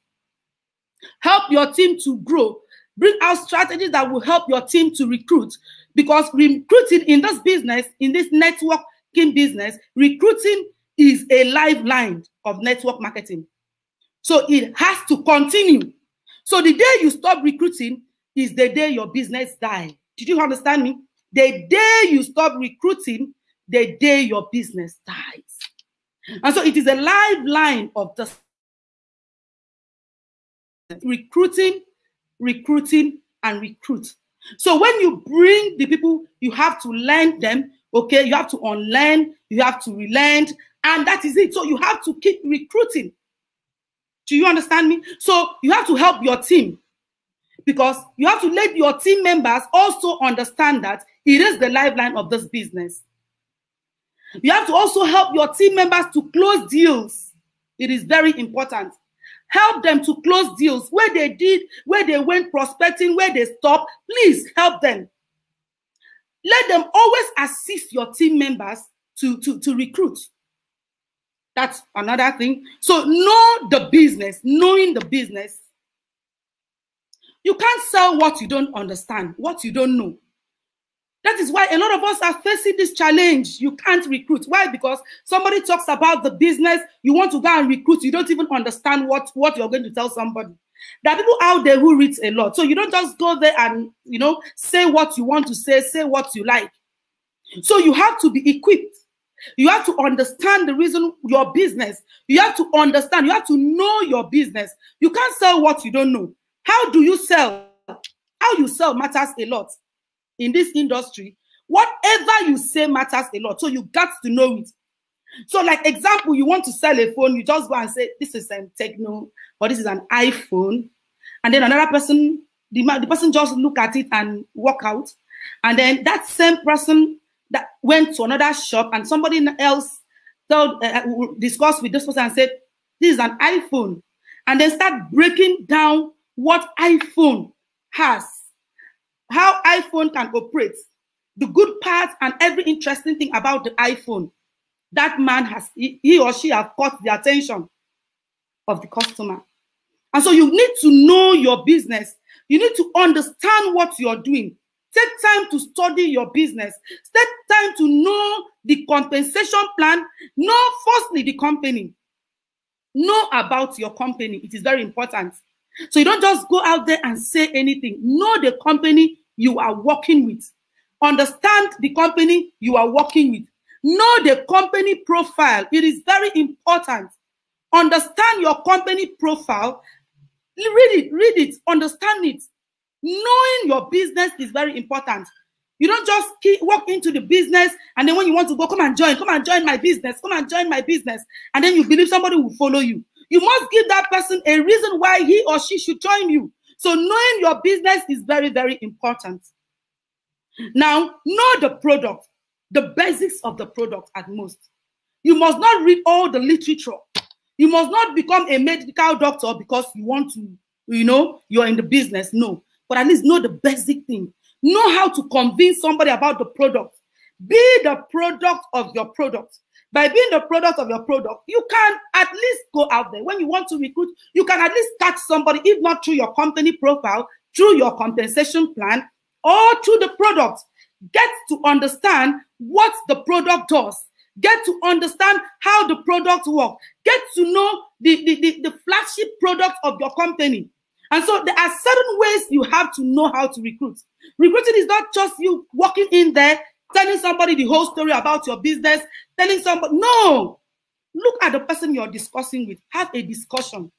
Help your team to grow. Bring out strategies that will help your team to recruit. Because recruiting in this business, in this networking business, recruiting is a lifeline of network marketing. So it has to continue. So the day you stop recruiting is the day your business dies. Did you understand me? The day you stop recruiting, the day your business dies. And so it is a lifeline of the recruiting, and recruit. So when you bring the people, you have to learn them, okay? You have to unlearn, you have to relearn, and that is it. So you have to keep recruiting. Do you understand me? So you have to help your team, because you have to let your team members also understand that it is the lifeline of this business. You have to also help your team members to close deals. It is very important. Help them to close deals. Where they went prospecting, where they stopped, please help them. Let them always assist your team members to recruit. That's another thing. So know the business, knowing the business. You can't sell what you don't understand, what you don't know. That is why a lot of us are facing this challenge. You can't recruit. Why? Because somebody talks about the business, you want to go and recruit, you don't even understand what you're going to tell somebody. There are people out there who read a lot. So you don't just go there and, say what you want to say what you like. So you have to be equipped. You have to understand the reason your business. You have to understand, you have to know your business. You can't sell what you don't know. How do you sell? How you sell matters a lot. In this industry, whatever you say matters a lot. So you got to know it. So like example, you want to sell a phone, you just go and say, this is a Techno, or this is an iPhone. and then another person, the person just look at it and walk out. And then that same person that went to another shop and somebody else discussed with this person and said, this is an iPhone. And then start breaking down what iPhone has, how iPhone can operate, the good parts and every interesting thing about the iPhone. That man has, he or she have caught the attention of the customer. And so you need to know your business. You need to understand what you're doing. Take time to study your business. Take time to know the compensation plan. Know firstly the company. Know about your company. It is very important. So you don't just go out there and say anything. Know the company you are working with. Understand the company you are working with. Know the company profile. It is very important. Understand your company profile. Read it, understand it. Knowing your business is very important. You don't just walk into the business and then when you want to go, come and join my business, come and join my business. And then you believe somebody will follow you. You must give that person a reason why he or she should join you. So knowing your business is very, very important. Now, know the product, the basics of the product at most. You must not read all the literature. You must not become a medical doctor because you want to, you're in the business. No, but at least know the basic thing. Know how to convince somebody about the product. Be the product of your product. By being the product of your product, you can at least go out there. When you want to recruit, you can at least catch somebody, if not through your company profile, through your compensation plan, or through the product. Get to understand what the product does. Get to understand how the product works. Get to know the flagship product of your company. And so there are certain ways you have to know how to recruit. Recruiting is not just you walking in there, telling somebody the whole story about your business, telling somebody. No. Look at the person you're discussing with. Have a discussion.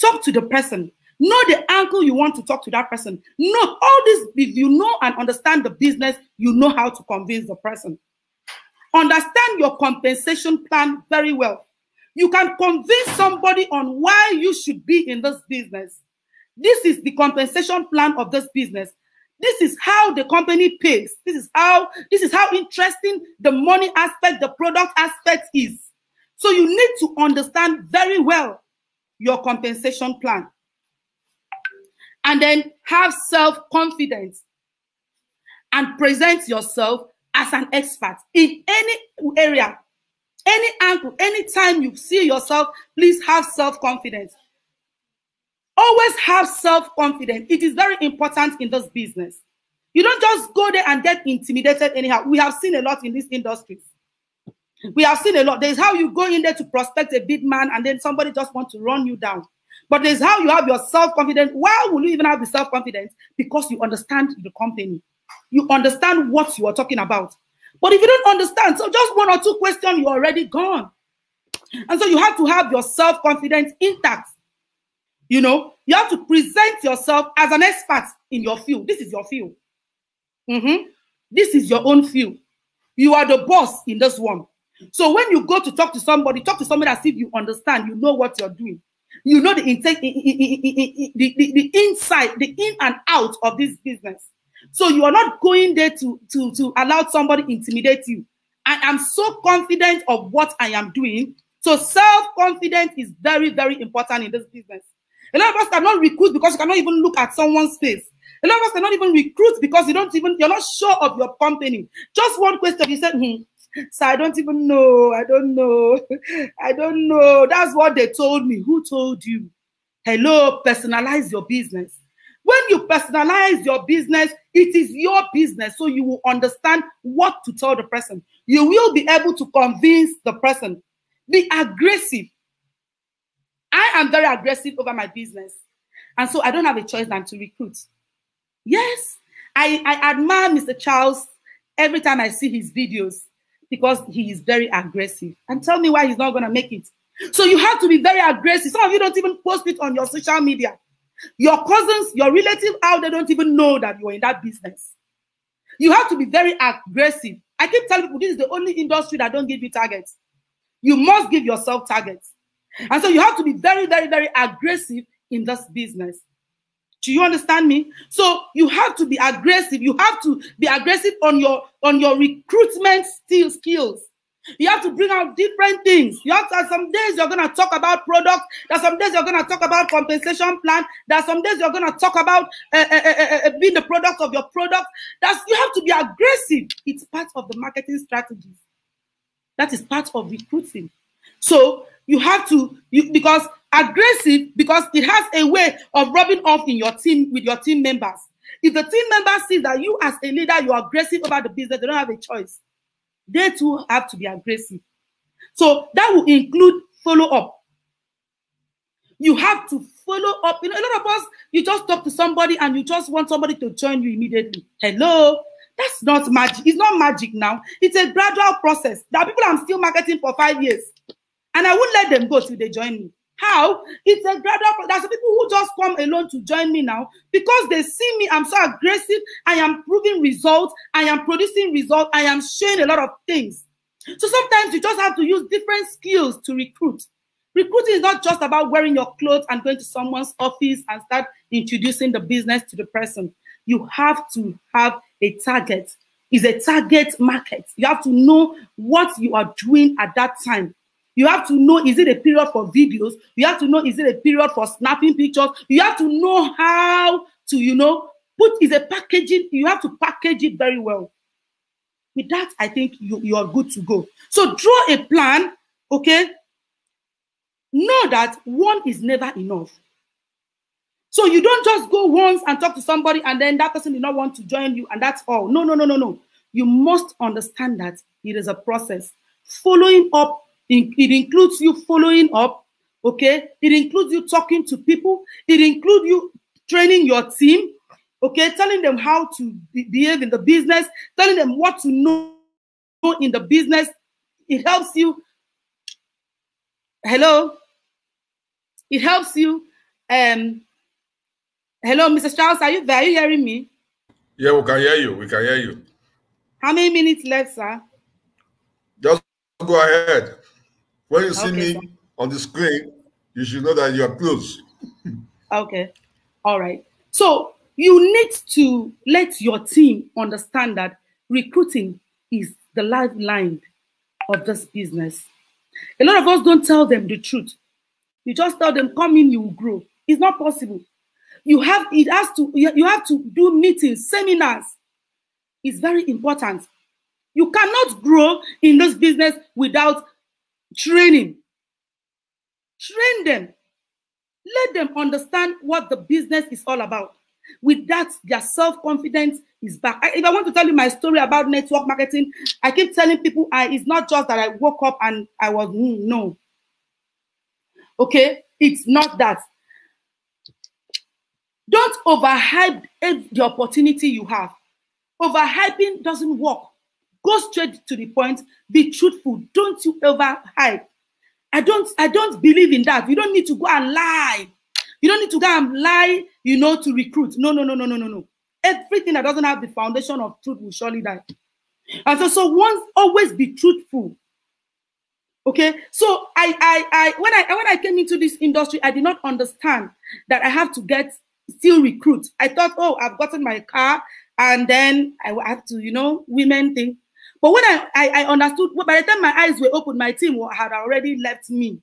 Talk to the person. Know the angle you want to talk to that person. Know all this. If you know and understand the business, you know how to convince the person. Understand your compensation plan very well. You can convince somebody on why you should be in this business. This is the compensation plan of this business. This is how the company pays. This is how interesting the money aspect, the product aspect is. So you need to understand very well your compensation plan. And then have self-confidence and present yourself as an expert in any area, any angle, anytime you see yourself, please have self-confidence. Always have self-confidence. It is very important in this business. You don't just go there and get intimidated anyhow. We have seen a lot in these industries. We have seen a lot. There's how you go in there to prospect a big man and then somebody just wants to run you down. But there's how you have your self-confidence. Why will you even have the self-confidence? Because you understand the company. You understand what you are talking about. But if you don't understand, so just one or two questions, you're already gone. And so you have to have your self-confidence intact. You have to present yourself as an expert in your field. This is your field. This is your own field. You are the boss in this one. So when you go to talk to somebody as if you understand, you know what you're doing. You know the inside, the in and out of this business. So you are not going there to allow somebody intimidate you. I am so confident of what I am doing. So self-confidence is very, very important in this business. A lot of us cannot recruit because you cannot even look at someone's face. A lot of us cannot even recruit because you're not sure of your company. Just one question, you said, so I don't even know. I don't know. That's what they told me. Who told you? Hello, personalize your business. When you personalize your business, it is your business. So you will understand what to tell the person. You will be able to convince the person. Be aggressive. I am very aggressive over my business. And so I don't have a choice than to recruit. Yes, I admire Mr. Charles every time I see his videos because he is very aggressive. And tell me why he's not going to make it. So you have to be very aggressive. Some of you don't even post it on your social media. Your cousins, your relatives out there don't even know that you're in that business. You have to be very aggressive. I keep telling people this is the only industry that don't give you targets. You must give yourself targets. And so you have to be very, very, very aggressive in this business. Do you understand me? So you have to be aggressive. You have to be aggressive on your recruitment skills. You have to bring out different things. You have to, some days you're going to talk about products. There's some days you're going to talk about compensation plan. There's some days you're going to talk about being the product of your product. You have to be aggressive. It's part of the marketing strategies. That is part of recruiting. So you have to, because aggressive, because it has a way of rubbing off in your team with your team members. If the team members see that you as a leader, you are aggressive about the business, they don't have a choice. They too have to be aggressive. So that will include follow-up. You have to follow up. You know, a lot of us, you just talk to somebody and you just want somebody to join you immediately. Hello? That's not magic. It's not magic now. It's a gradual process. There are people I'm still marketing for 5 years. And I won't let them go till they join me. How? It's a gradual process. There's people who just come alone to join me now because they see me. I'm so aggressive. I am proving results. I am producing results. I am showing a lot of things. So sometimes you just have to use different skills to recruit. Recruiting is not just about wearing your clothes and going to someone's office and start introducing the business to the person. You have to have a target. It's a target market. You have to know what you are doing at that time. You have to know, is it a period for videos? You have to know, is it a period for snapping pictures? You have to know how to, is a packaging. You have to package it very well. With that, I think you are good to go. So draw a plan, okay? Know that one is never enough. So you don't just go once and talk to somebody and then that person did not want to join you and that's all. No. You must understand that it is a process. Following up, it includes you following up, okay? It includes you talking to people. It includes you training your team, okay? Telling them how to behave in the business, telling them what to know in the business. It helps you. Hello? It helps you. Hello, Mr. Charles, are you there? Are you hearing me? Yeah, we can hear you. We can hear you. How many minutes left, sir? Just go ahead. When you see me sir. on the screen, you should know that you are close. Okay. All right. So you need to let your team understand that recruiting is the lifeline of this business. A lot of us don't tell them the truth. You just tell them, come in, you will grow. It's not possible. You have to do meetings, seminars. It's very important. You cannot grow in this business without training. Train them. Let them understand what the business is all about. With that, their self-confidence is back. If I want to tell you my story about network marketing, I keep telling people, it's not just that I woke up and I was, no. Okay? It's not that. Don't overhype the opportunity you have. Overhyping doesn't work. Go straight to the point. Be truthful. Don't you overhype. I don't believe in that. You don't need to go and lie. You don't need to go and lie, to recruit. No. Everything that doesn't have the foundation of truth will surely die. And so always be truthful. Okay, so when I came into this industry, I did not understand that I have to still recruit. I thought, I've gotten my car and then I have to, women thing. But when I understood, by the time my eyes were open, my team had already left me.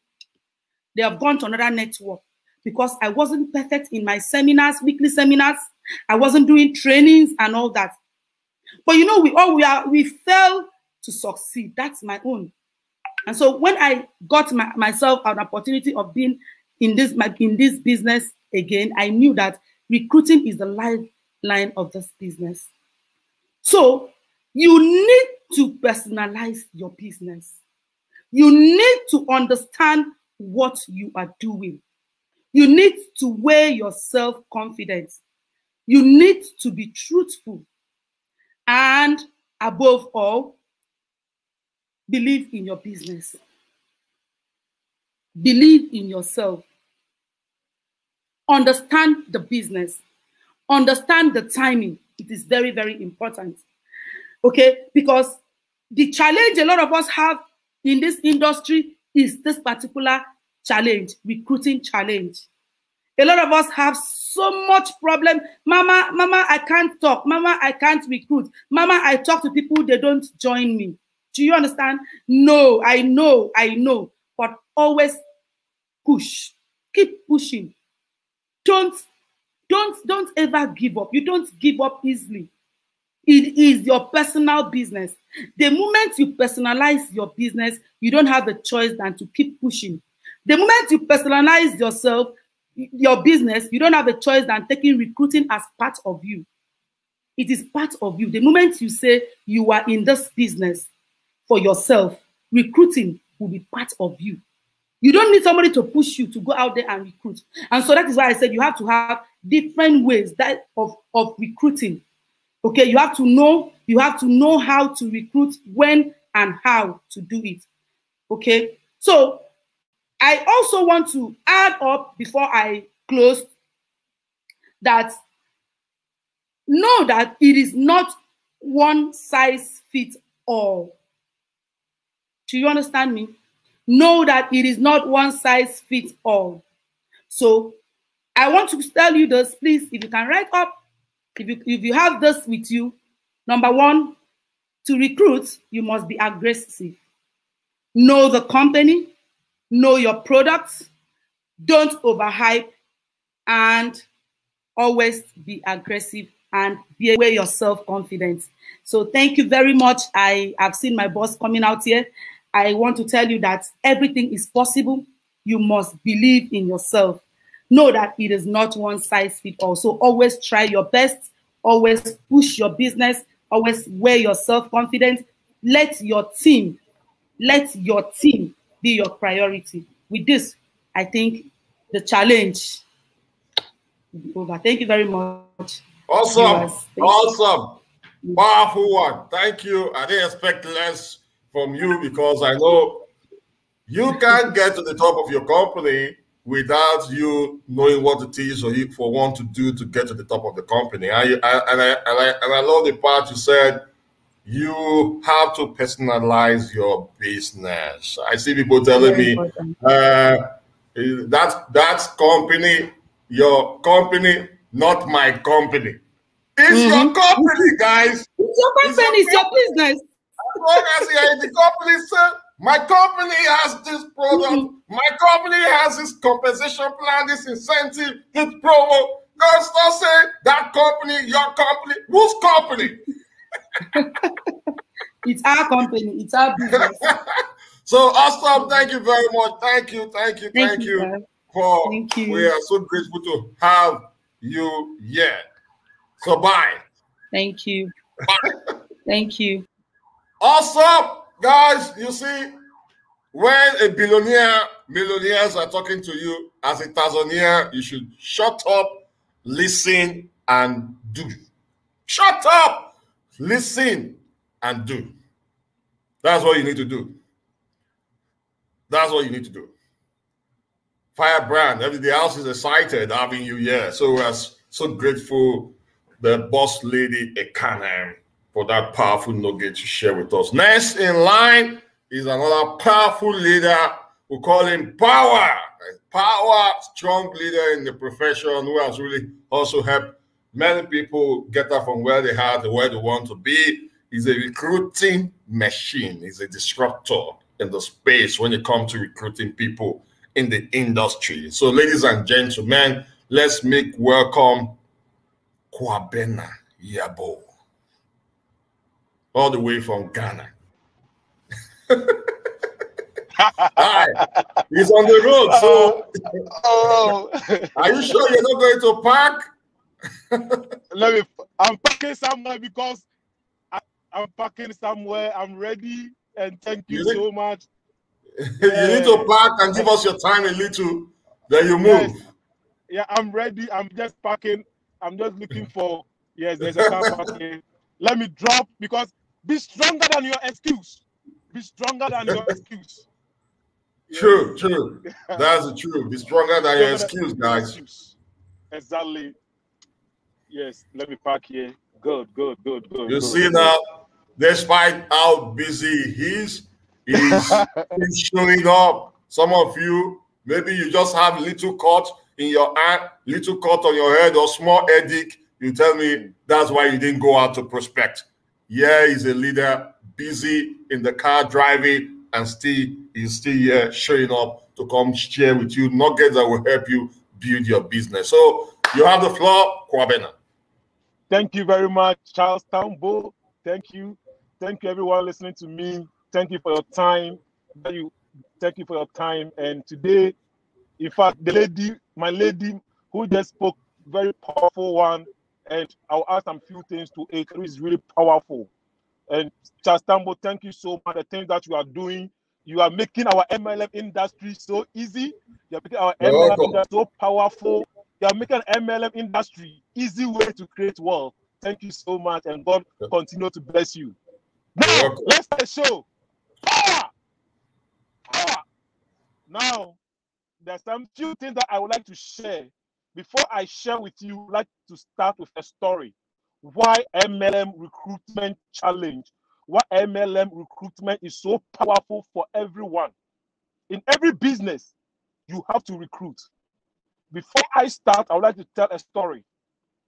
They have gone to another network because I wasn't perfect in my seminars, weekly seminars. I wasn't doing trainings and all that. But we fail to succeed. That's my own. And so when I got myself an opportunity of being in this business again, I knew that recruiting is the lifeline of this business. So you need to personalize your business. You need to understand what you are doing. You need to weigh your self-confidence. You need to be truthful. And above all, believe in your business. Believe in yourself. Understand the business. Understand the timing. It is very, very important. Okay? Because the challenge a lot of us have in this industry is this particular challenge, recruiting challenge. A lot of us have so much problem. Mama, I can't talk. Mama, I can't recruit. Mama, I talk to people, they don't join me. Do you understand? No, I know. But always push. Keep pushing. Don't ever give up. You don't give up easily. It is your personal business. The moment you personalize your business, you don't have a choice than to keep pushing. The moment you personalize your business, you don't have a choice than taking recruiting as part of you. It is part of you. The moment you say you are in this business for yourself, recruiting will be part of you. You don't need somebody to push you to go out there and recruit. And so that is why I said you have to have different ways of recruiting. Okay, you have to know how to recruit, when and how to do it. Okay, so I also want to add up before I close that know that it is not one size fits all. Do you understand me? Know that it is not one size fits all. So I want to tell you this, please, if you can write up, if you have this with you, number one, to recruit, you must be aggressive. Know the company, know your products, don't overhype, and always be aggressive and be aware your self-confidence. So thank you very much. I have seen my boss coming out here. I want to tell you that everything is possible. You must believe in yourself. Know that it is not one size fits all. So always try your best, always push your business, always wear your self-confidence. Let your team be your priority. With this, I think the challenge will be over. Thank you very much. Awesome. Awesome. Powerful one. Thank you. I didn't expect less from you because I know you can't get to the top of your company without you knowing what it is for one to do to get to the top of the company. And I love the part you said you have to personalize your business. I see people telling me that's company, your company, not my company. It's your company, guys. It's your company, it's your business. As long as you're in the company, sir, my company has this product, my company has this compensation plan, this incentive, this promo. God, start saying that company, your company, whose company? It's our company, it's our business. So awesome. Thank you very much. Thank you. We are so grateful to have you here. So bye. Thank you. Bye. Thank you. Awesome. Guys, you see, when a millionaires are talking to you, as a thousandaire, you should shut up, listen, and do. Shut up, listen, and do. That's what you need to do. That's what you need to do. Firebrand, the house is excited having you here. So we're so grateful, the boss lady Ekanem, for that powerful nugget to share with us. Next in line is another powerful leader. We call him Power. Power, strong leader in the profession who has really also helped many people get up from where they are to where they want to be. He's a recruiting machine. He's a disruptor in the space when it comes to recruiting people in the industry. So, ladies and gentlemen, let's make welcome Kwabena Yabo, all the way from Ghana. Hi, he's on the road. So, are you sure you're not going to park? I'm parking somewhere because I'm parking somewhere. I'm ready, and thank you so much. You need to park and give us your time a little, then you move. Yes. Yeah, I'm ready. I'm just parking. I'm just looking for, there's a car parking. Let me drop, because be stronger than your excuse. Be stronger than your excuse. True. That's the truth. Be stronger than your excuse, guys. Exactly. Yes, let me park here. Good. You see now, despite how busy he's showing up. Some of you, maybe you just have little cut. in your hand, little cut on your head or small headache, you tell me that's why you didn't go out to prospect. Yeah, he's a leader, busy in the car driving, and he's still here showing up to come share with you nuggets that will help you build your business. So you have the floor, Kwabena. Thank you very much, Charles Tambou. Thank you. Thank you, everyone listening to me. Thank you for your time. Thank you for your time. And today, in fact, my lady who just spoke, very powerful one. And I'll add some few things to it. It is really powerful. And Charles Tambou, thank you so much. The things that you are doing, you are making our MLM industry so easy. You are making our MLM industry so powerful. You are making an MLM industry easy way to create wealth. Thank you so much, and God continue to bless you. Now, let's start the show. Power! Power! Now, there's some few things that I would like to share. Before I share with you, I'd like to start with a story. Why MLM recruitment challenge? Why MLM recruitment is so powerful for everyone. In every business, you have to recruit. Before I start, I would like to tell a story.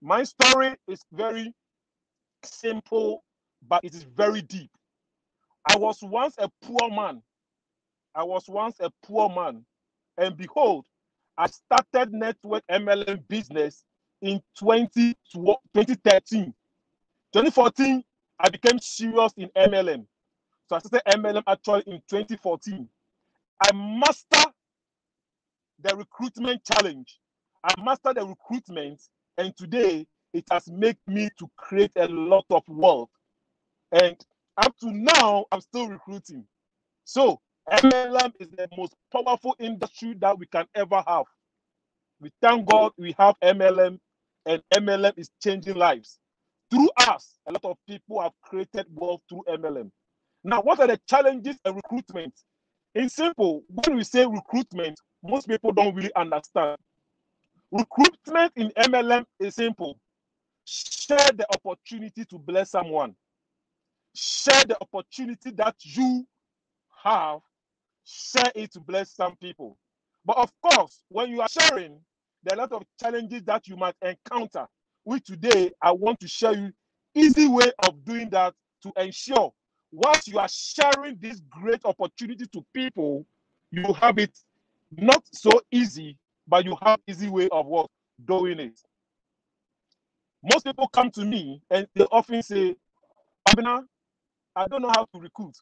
My story is very simple, but it is very deep. I was once a poor man. And behold, I started network MLM business in 2013. 2014, I became serious in MLM. So I started MLM actually in 2014. I mastered the recruitment challenge. I mastered the recruitment, and today it has made me to create a lot of wealth. And up to now, I'm still recruiting. So MLM is the most powerful industry that we can ever have. We thank God we have MLM, and MLM is changing lives. Through us, a lot of people have created wealth through MLM. Now, what are the challenges in recruitment? In simple, when we say recruitment, most people don't really understand. Recruitment in MLM is simple. Share the opportunity to bless someone. Share the opportunity that you have. Share it to bless some people. But of course, when you are sharing, there are a lot of challenges that you might encounter. Which today, I want to show you easy way of doing that to ensure once you are sharing this great opportunity to people, you have it not so easy, but you have easy way of what doing it. Most people come to me and they often say, Abena, I don't know how to recruit.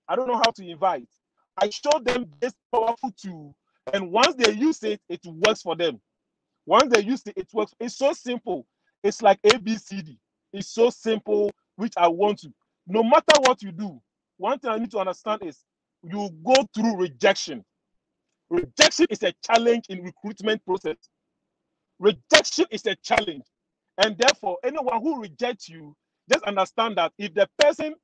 I don't know how to invite. I show them this powerful tool, and once they use it, it works for them. Once they use it, it works. It's so simple. It's like ABCD. It's so simple, which I want to. No matter what you do, one thing I need to understand is you go through rejection. Rejection is a challenge in recruitment process. Rejection is a challenge. And therefore, anyone who rejects you, just understand that if the person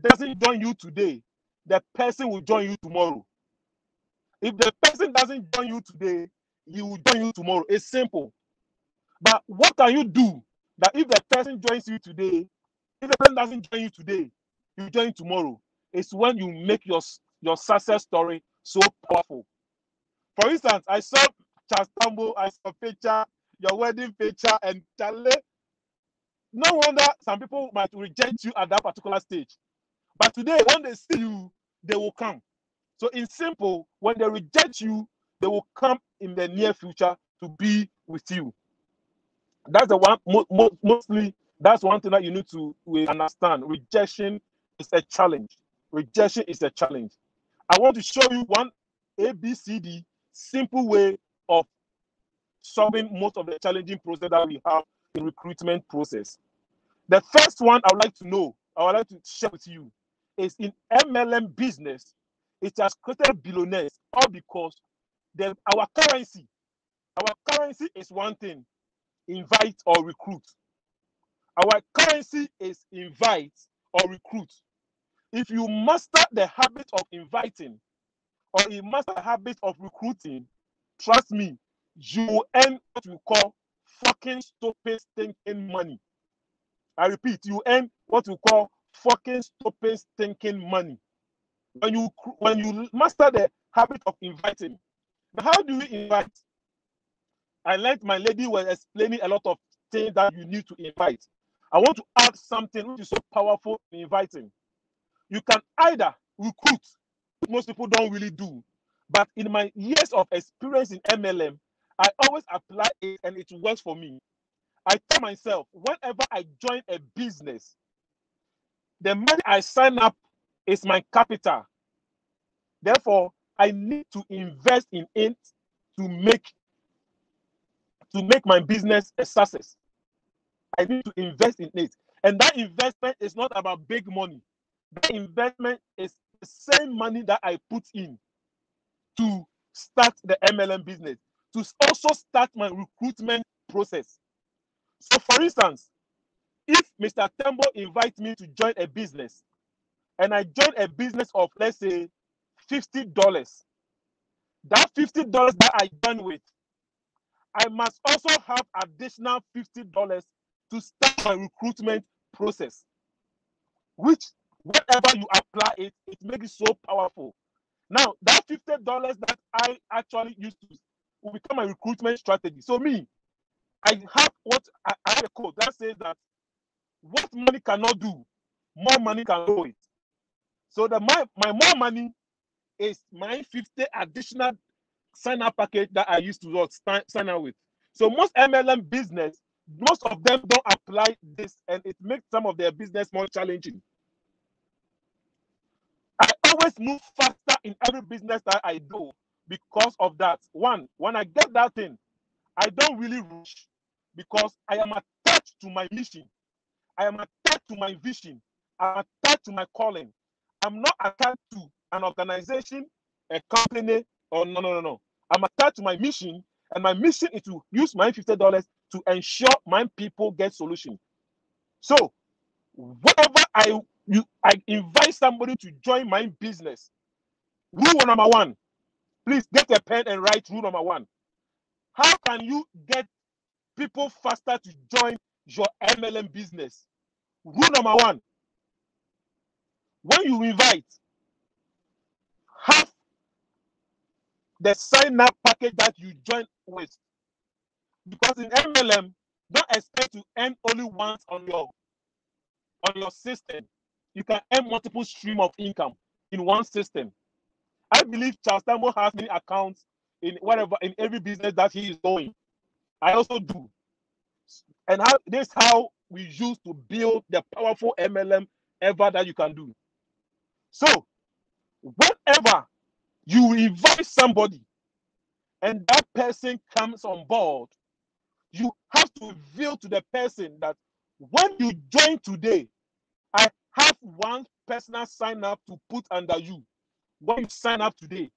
doesn't join you today, the person will join you tomorrow. If the person doesn't join you today, he will join you tomorrow. It's simple. But what can you do that if the person joins you today, if the person doesn't join you today, you join tomorrow? It's when you make your success story so powerful. For instance, I saw Charles Tambou, I saw picture, your wedding picture, and Charlie. No wonder some people might reject you at that particular stage. But today, when they see you, they will come. So in simple, when they reject you, they will come in the near future to be with you. That's the one, mostly, that's one thing that you need to understand. Rejection is a challenge. Rejection is a challenge. I want to show you one ABCD simple way of solving most of the challenging process that we have in recruitment process. The first one I would like to share with you is in MLM business, it has created billionaires all because our currency is one thing, invite or recruit. Our currency is invite or recruit. If you master the habit of inviting or you master the habit of recruiting, trust me, you will earn what you call fucking stupid stinking money. I repeat, you earn what you call fucking stupid stinking money. When you master the habit of inviting. Now, how do we invite? I learned my lady was explaining a lot of things that you need to invite. I want to add something which is so powerful in inviting. You can either recruit, which most people don't really do. But in my years of experience in MLM, I always apply it and it works for me. I tell myself, whenever I join a business, the money I sign up is my capital. Therefore, I need to invest in it to make my business a success. I need to invest in it. And that investment is not about big money. That investment is the same money that I put in to start the MLM business, to also start my recruitment process. So, for instance, if Mr. Tambou invites me to join a business, and I join a business of, let's say, $50, that $50 that I join with, I must also have additional $50 to start my recruitment process, which whenever you apply it, it makes it so powerful. Now, that $50 that I actually used to will become my recruitment strategy. So me, I have a code that says that what money cannot do, more money can do it. So my more money is my 50 additional sign-up package that I used to sign up with. So most MLM business, most of them don't apply this, and it makes some of their business more challenging. I always move faster in every business that I do because of that. One, when I get that thing, I don't really rush because I am attached to my mission. I am attached to my vision. I'm attached to my calling. I'm not attached to an organization, a company, or no. I'm attached to my mission, and my mission is to use my $50 to ensure my people get solution. So, whenever I invite somebody to join my business, rule number one, please get a pen and write rule number one. How can you get people faster to join your MLM business? Rule number one, when you invite, have the sign-up package that you join with. Because in MLM, don't expect to earn only once on your system. You can earn multiple streams of income in one system. I believe Charles Tambou has many accounts in every business that he is going. I also do. And this is how we use to build the powerful MLM ever that you can do. So, whenever you invite somebody and that person comes on board, you have to reveal to the person that when you join today, I have one personal sign up to put under you. When you sign up today,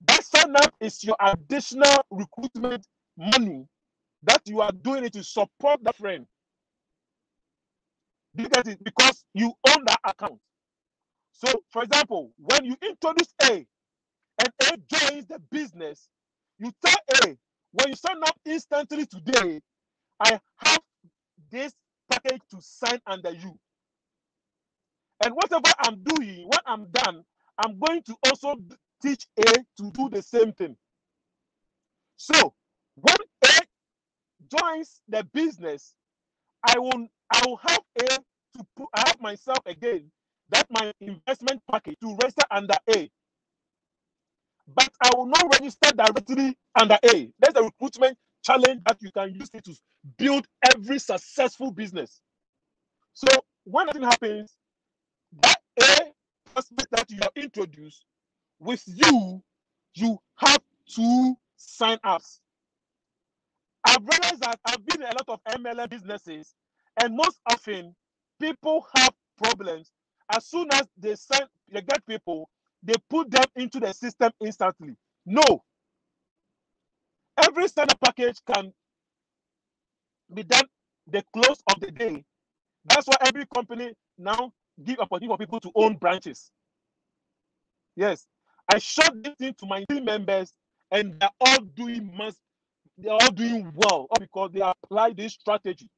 that sign up is your additional recruitment money that you are doing it to support that friend. Do you get it? Because you own that account. So, for example, when you introduce A and A joins the business, you tell A, when you sign up instantly today, I have this package to sign under you. And whatever I'm doing, when I'm done, I'm going to also teach A to do the same thing. So when A joins the business, I will have A to put, I have myself again, that my investment package to register under A. But I will not register directly under A. There's a recruitment challenge that you can use it to build every successful business. So when nothing happens, that A prospect that you have introduced with you have two sign-ups. I've realized that I've been in a lot of MLM businesses, and most often people have problems. As soon as they get people, they put them into the system instantly. No. Every sign-up package can be done the close of the day. That's why every company now give opportunity for people to own branches. Yes, I showed this thing to my team members, and they're all doing well, all because they apply this strategy.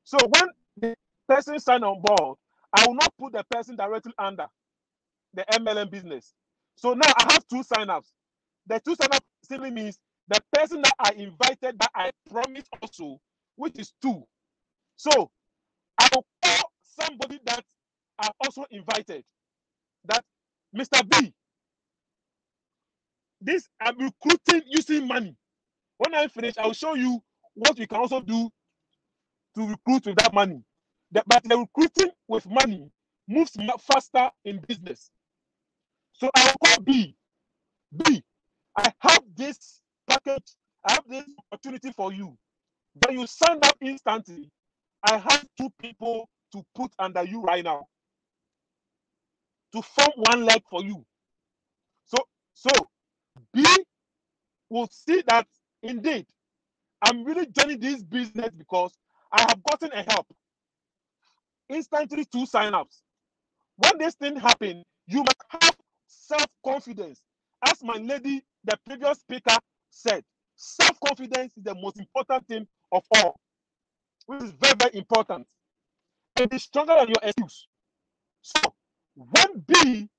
So when the person sign on board, I will not put the person directly under the MLM business. So now I have two sign-ups. The two sign-ups simply means the person that I invited that I promised also, which is 2. So I will call somebody that I also invited. That Mr. B, this I'm recruiting using money. When I finish, I will show you what we can also do to recruit with that money. But the recruiting with money moves faster in business. So I will call B. B, I have this package, I have this opportunity for you. When you sign up instantly, I have 2 people to put under you right now to form 1 leg for you. So B will see that indeed I'm really joining this business because I have gotten a help. Instantly 2 sign-ups. When this thing happens, you must have self-confidence. As my lady, the previous speaker said, self-confidence is the most important thing of all, which is very, very important. And it's stronger than your excuse. So when B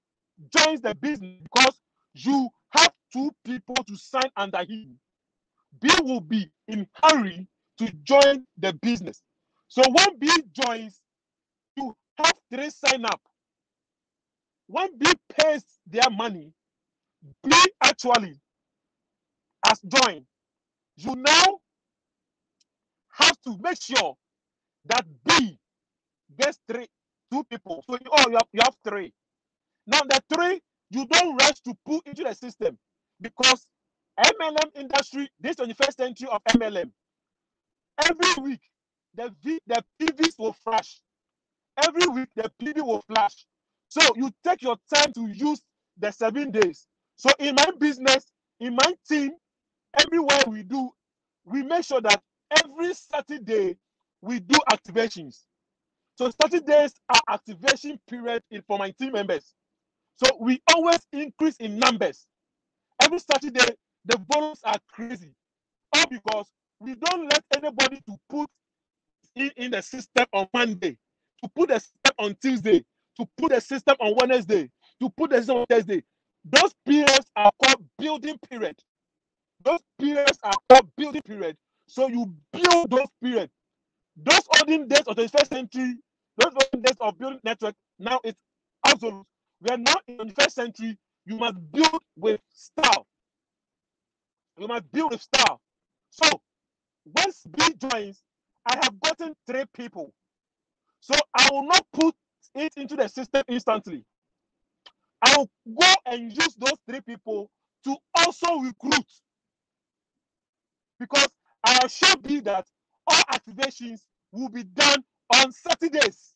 joins the business, because you have 2 people to sign under him, B will be in hurry to join the business. So when B joins, you have 3 sign up. When B pays their money, B actually has joined. You now have to make sure that B gets 2 people. So you have 3. Now the 3 you don't rush to put into the system because MLM industry, this 21st century of MLM, every week the PVs will flash. Every week the PV will flash. So you take your time to use the 7 days. So in my business, in my team, everywhere we do, we make sure that every Saturday we do activations. So Saturdays are activation period for my team members. So we always increase in numbers. Every Saturday, the volumes are crazy. All because we don't let anybody to put in the system on Monday, to put the system on Tuesday, to put the system on Wednesday, to put the system on Thursday. Those periods are called building period. Those periods are called building period. So you build those periods. Those olden days of the 21st century, those olden days of building network, now it's absolute. We are now in the 21st century. You must build with style. You must build with style. So once B joins, I have gotten 3 people. So I will not put it into the system instantly. I will go and use those 3 people to also recruit. Because I assure B that all activations will be done on Saturdays.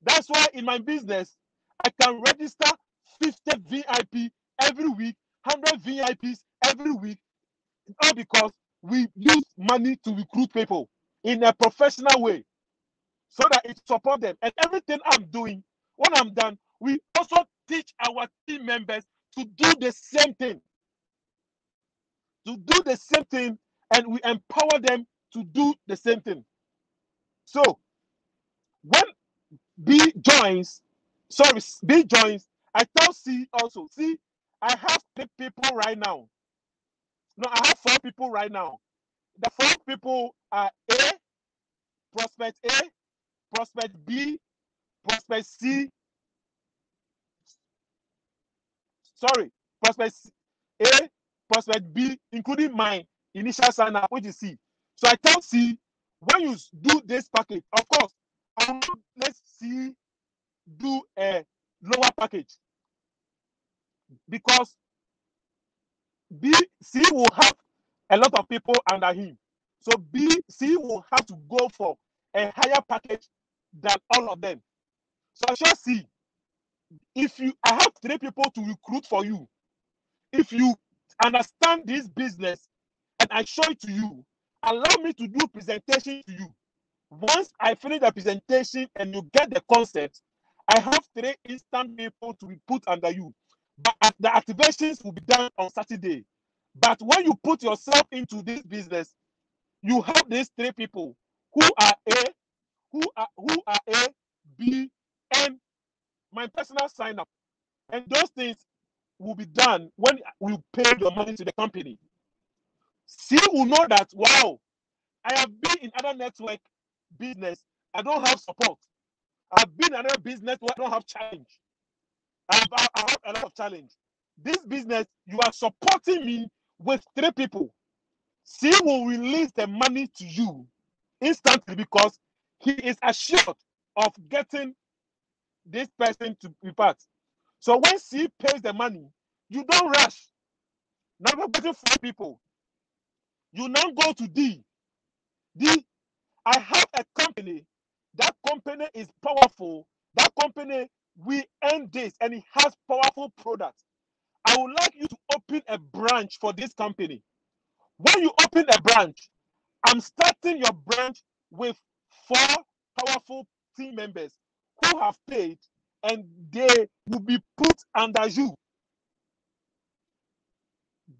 That's why in my business, I can register 50 VIP every week, 100 VIPs every week, all because we use money to recruit people in a professional way so that it supports them. And everything I'm doing, when I'm done, we also teach our team members to do the same thing. To do the same thing, and we empower them to do the same thing. So when B joins, I tell C also, see, I have 3 people right now. No, I have 4 people right now. The 4 people are A, prospect A, prospect B, prospect C. Sorry, prospect A, prospect B, including my initial sign up, which is C. So I tell C, when you do this package, of course, I will not let C do a lower package because C will have a lot of people under him. So C will have to go for a higher package than all of them. So I shall see I have 3 people to recruit for you. If you understand this business and I show it to you, allow me to do presentation to you. Once I finish the presentation and you get the concept, I have 3 instant people to be put under you. But the activations will be done on Saturday. But when you put yourself into this business, you have these 3 people who are A, B, and my personal sign up. And those things will be done when we pay your money to the company. C will know that, wow, I have been in other network business, I don't have support. I've been in another business where I don't have challenge. I have a lot of challenge. This business, you are supporting me with 3 people. C will release the money to you instantly because he is assured of getting this person to be part. So when C pays the money, you don't rush. Now you're getting 4 people. You now go to D. D, I have a company. That company is powerful. That company, we earn this and it has powerful products. I would like you to open a branch for this company. When you open a branch, I'm starting your branch with 4 powerful team members who have paid and they will be put under you.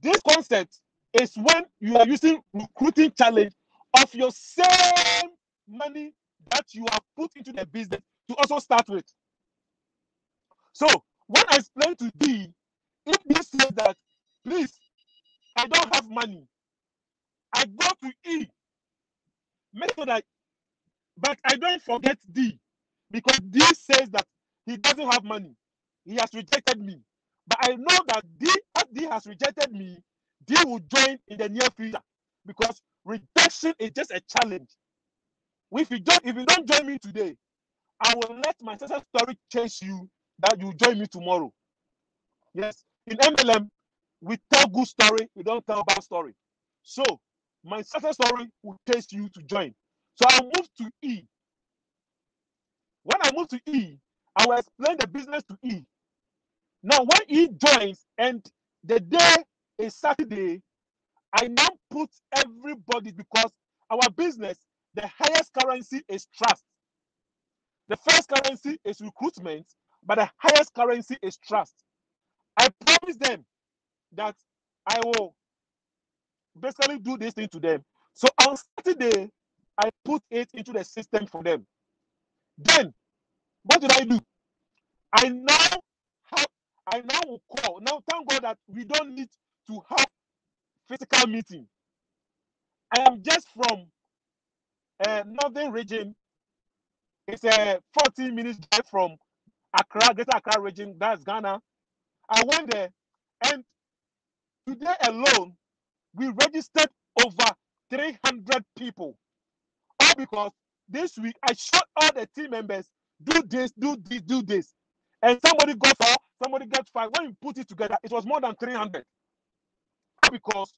This concept is when you are using recruiting challenge of your same money that you have put into the business to also start with. So when I explain to D, if D says that, please, I don't have money, I go to E, make sure that, but I don't forget D, because D says that he doesn't have money. He has rejected me. But I know that D, as D has rejected me, D will join in the near future because rejection is just a challenge. If you don't join me today, I will let my success story chase you that you join me tomorrow. Yes, in MLM, we tell good story, we don't tell bad story. So my success story will chase you to join. So I'll move to E. When I move to E, I will explain the business to E. Now, when E joins and the day is Saturday, I now put everybody, because our business, the highest currency is trust. The first currency is recruitment, but the highest currency is trust. I promise them that I will basically do this thing to them. So on Saturday, I put it into the system for them. Then, what did I do? I now will call. Now, thank God that we don't need to have physical meeting. I am just from northern region. It's a 14 minutes drive from Accra, Greater Accra region. That's Ghana. I went there, and today alone, we registered over 300 people. All because this week I showed all the team members, do this, do this, do this. And somebody got 4, somebody got 5. When you put it together, it was more than 300. Because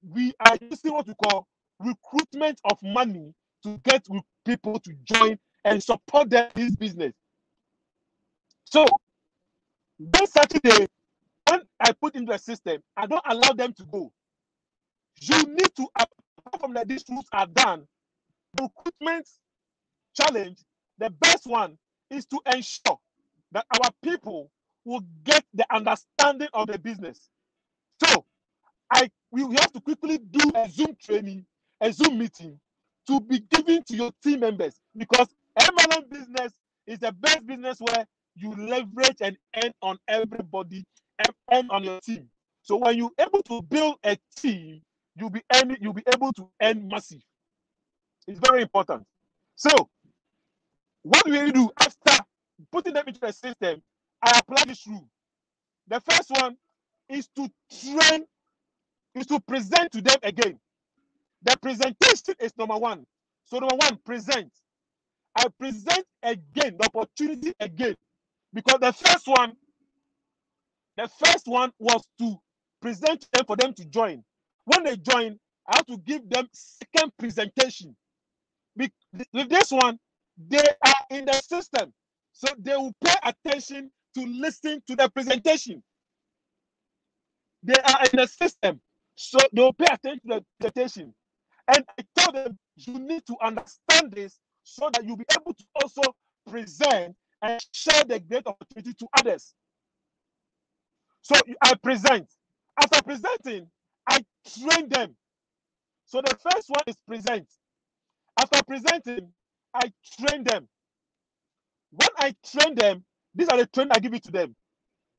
we are using what we call recruitment of money to get people to join and support them in this business. So this Saturday, when I put into the system, I don't allow them to go. You need to, apart from that, these rules are done. The recruitment challenge, the best one is to ensure that our people will get the understanding of the business. So we have to quickly do a Zoom training, a Zoom meeting to be given to your team members, because MLM business is the best business where you leverage and earn on everybody and earn on your team. So when you're able to build a team, you'll be able to earn massive. It's very important. So what do we do after putting them into the system? I apply this rule. The first one is to train, is to present to them again. The presentation is number 1. So number 1, present. I present again, the opportunity again. Because the first one was to present them for them to join. When they join, I have to give them second presentation. With this one, they are in the system. So they will pay attention to listen to the presentation. They are in the system. So they will pay attention to the presentation. And I tell them, you need to understand this so that you'll be able to also present and share the great opportunity to others. So I present. After presenting, I train them. So the first one is present. After presenting, I train them. When I train them, these are the training I give it to them.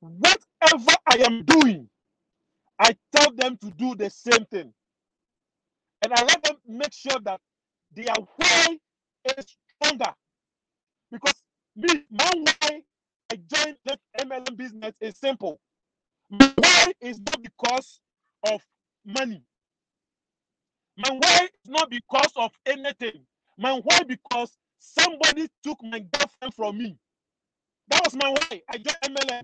Whatever I am doing, I tell them to do the same thing. And I let them make sure that their why is stronger. Because me, my why I joined the MLM business is simple. My why is not because of money. My why is not because of anything. My why because somebody took my girlfriend from me. That was my why. I joined MLM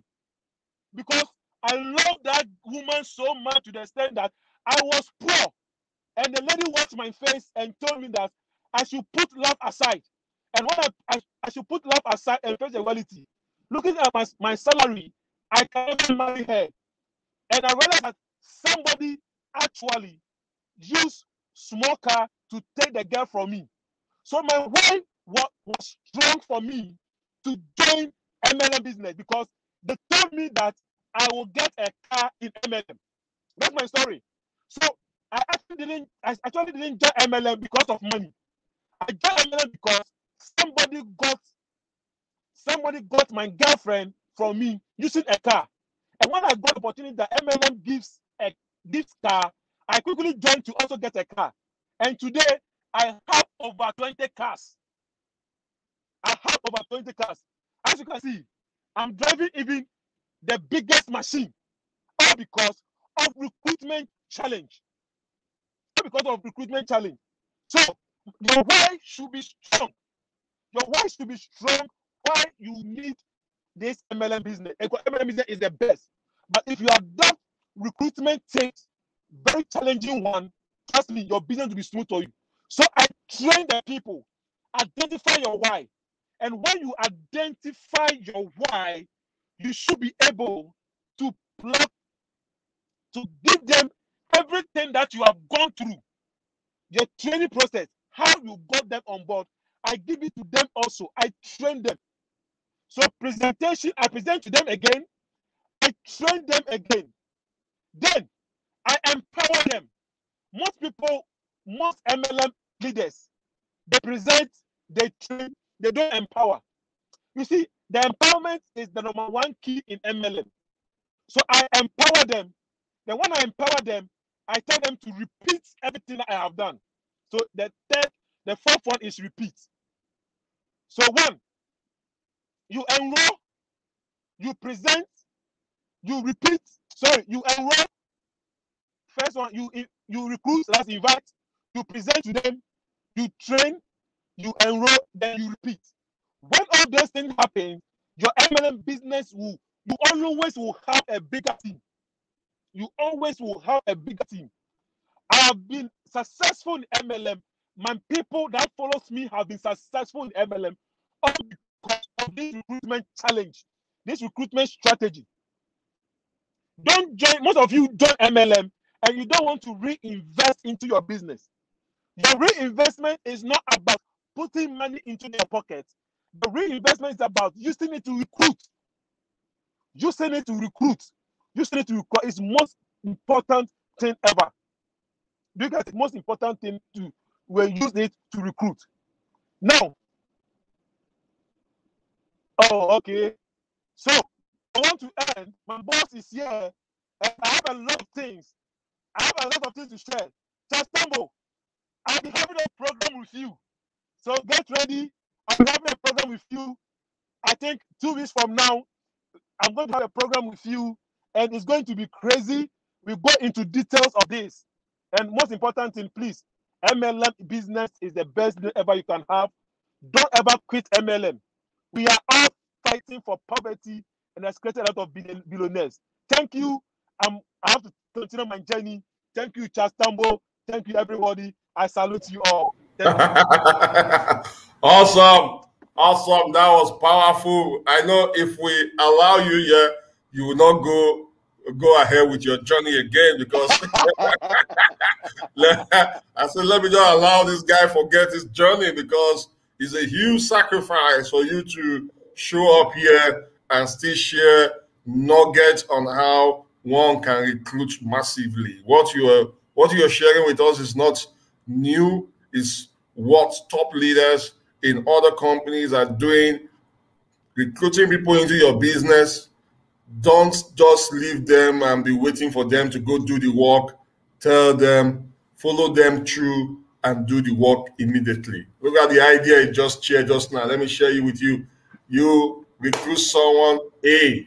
because I love that woman so much to the extent that I was poor. And the lady watched my face and told me that I should put love aside. And when I should put love aside and face the reality. Looking at my salary, I cannot marry her. And I realized that somebody actually used small car to take the girl from me. So my why was strong for me to join MLM business because they told me that I will get a car in MLM. That's my story. So I actually didn't join MLM because of money. I joined MLM because somebody got my girlfriend from me using a car. And when I got the opportunity that MLM gives car, I quickly joined to also get a car. And today I have over 20 cars. I have over 20 cars. As you can see, I'm driving even the biggest machine, all because of recruitment challenge. All because of recruitment challenge. So your why should be strong. Your why should be strong. Why you need this MLM business. MLM business is the best. But if you adopt recruitment takes very challenging one, trust me, your business will be smooth for you. So I train the people. Identify your why. And when you identify your why, you should be able to plug, to give them everything that you have gone through. Your training process, how you got them on board, I give it to them also. I train them. So presentation, I present to them again. I train them again. Then I empower them. Most people, most MLM leaders, they present, they train, they don't empower. You see, the empowerment is the number one key in MLM. So I empower them. Then when I empower them, I tell them to repeat everything that I have done. So the fourth one is repeat. So one, you enroll, you present, you repeat. Sorry, you enroll. First one, you recruit, that's invite, you present to them, you train, you enroll, then you repeat. When all those things happen, your MLM business you always will have a bigger team. You always will have a bigger team. I have been successful in MLM. My people that follows me have been successful in MLM all because of this recruitment challenge, this recruitment strategy. Don't join, most of you join MLM and you don't want to reinvest into your business. Your reinvestment is not about putting money into their pocket. The reinvestment is about using it to recruit. Using it to recruit. Using it to recruit is most important thing ever. Because the most important thing to when use it to recruit. Now, oh, okay. So I want to end. My boss is here, and I have a lot of things. I have a lot of things to share. Just Tambou, I'll be having a program with you. So get ready. I'll be having a program with you. I think 2 weeks from now, I'm going to have a program with you, and it's going to be crazy. We go into details of this. And most important thing, please, MLM business is the best thing ever you can have. Don't ever quit MLM. We are all fighting for poverty, and has created a lot of billionaires. Thank you. I have to continue my journey. Thank you, Charles Tambou. Thank you, everybody. I salute you all. Thank you. Awesome. Awesome. That was powerful. I know if we allow you here, you will not go ahead with your journey again because I said, let me just allow this guy forget his journey because it's a huge sacrifice for you to show up here and still share nuggets on how one can recruit massively. What you are sharing with us is not new. It's what top leaders in other companies are doing, recruiting people into your business. Don't just leave them and be waiting for them to go do the work. Tell them, follow them through and do the work immediately. Look at the idea I just shared just now. Let me share it with you. You recruit someone A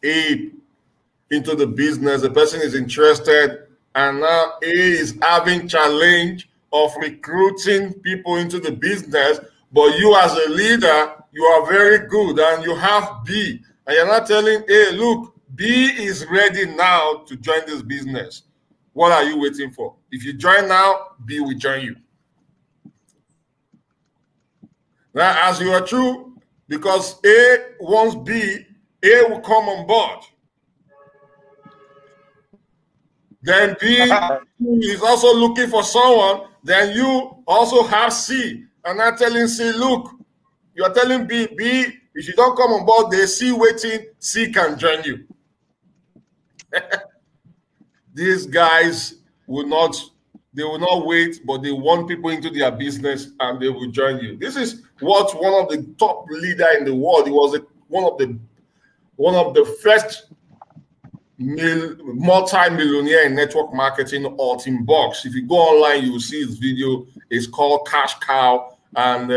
into the business. The person is interested, and now A is having challenge of recruiting people into the business. But you as a leader, you are very good, and you have B, and you're not telling A, look, B is ready now to join this business. What are you waiting for? If you join now, B will join you. Now, as you are true, because A wants B, A will come on board. Then B is also looking for someone. Then you also have C. And I'm telling C, look, you are telling B, if you don't come on board, they C waiting, C can join you. These guys will not wait, but they want people into their business and they will join you. This is what one of the top leader in the world, he was one of the first multi-millionaire in network marketing, Alton Box. If you go online, you will see his video. It's called Cash Cow, and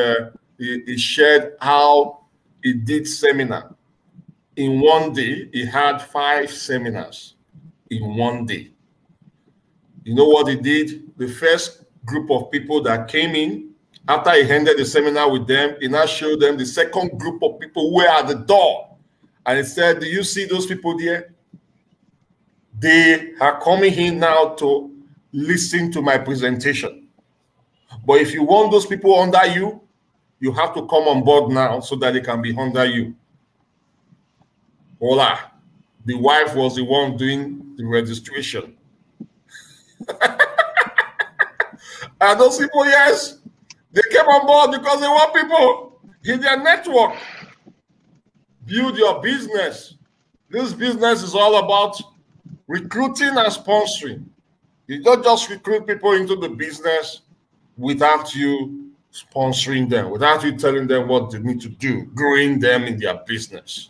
he shared how he did seminar. In one day, he had 5 seminars in one day. You know what he did? The first group of people that came in, after he ended the seminar with them, he now showed them the second group of people who were at the door. And he said, do you see those people there? They are coming in now to listen to my presentation. But if you want those people under you, you have to come on board now so that they can be under you. Voila. The wife was the one doing the registration. And those people, yes, they came on board because they want people in their network. Build your business. This business is all about recruiting and sponsoring. You don't just recruit people into the business without you sponsoring them, without you telling them what they need to do, growing them in their business.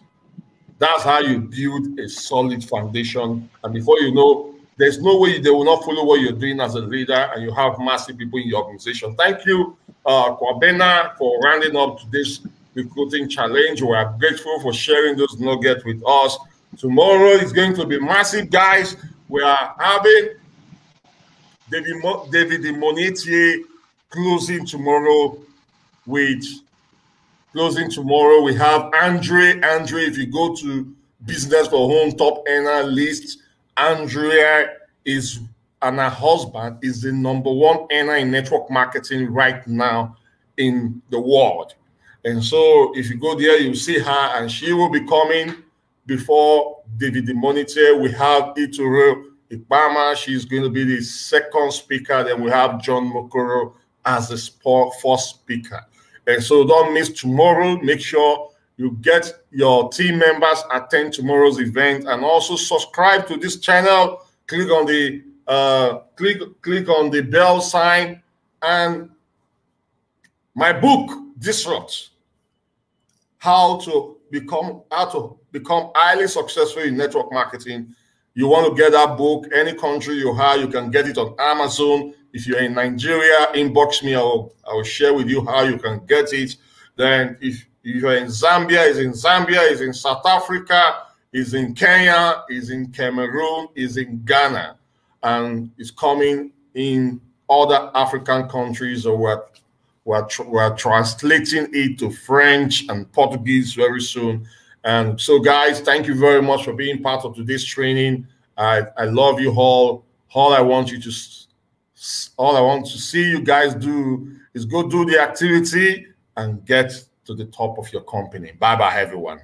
That's how you build a solid foundation. And before you know, there's no way they will not follow what you're doing as a leader, and you have massive people in your organization. Thank you, Kwabena, for rounding up today's recruiting challenge. We are grateful for sharing those nuggets with us. Tomorrow is going to be massive, guys. We are having David Monetier closing tomorrow. We have Andre. If you go to Business for Home top earner list, Andrea and her husband is the #1 earner in network marketing right now in the world. And so if you go there, you'll see her, and she will be coming before David the Monitor. We have Ituro Ikbama. She's going to be the second speaker. Then we have John Mokoro as the first speaker. And so don't miss tomorrow. Make sure you get your team members attend tomorrow's event, and also subscribe to this channel. Click on the click on the bell sign, and my book, Disrupt: How to become highly successful in network marketing. You want to get that book, any country you are, you can get it on Amazon. If you're in Nigeria, inbox me. I will share with you how you can get it. Then if you're in Zambia, is in Zambia, is in South Africa, is in Kenya, is in Cameroon, is in Ghana, and it's coming in other African countries. Or we're translating it to French and Portuguese very soon. And so, guys, thank you very much for being part of today's training. I love you all. All I want to see you guys do is go do the activity and get to the top of your company. Bye-bye, everyone.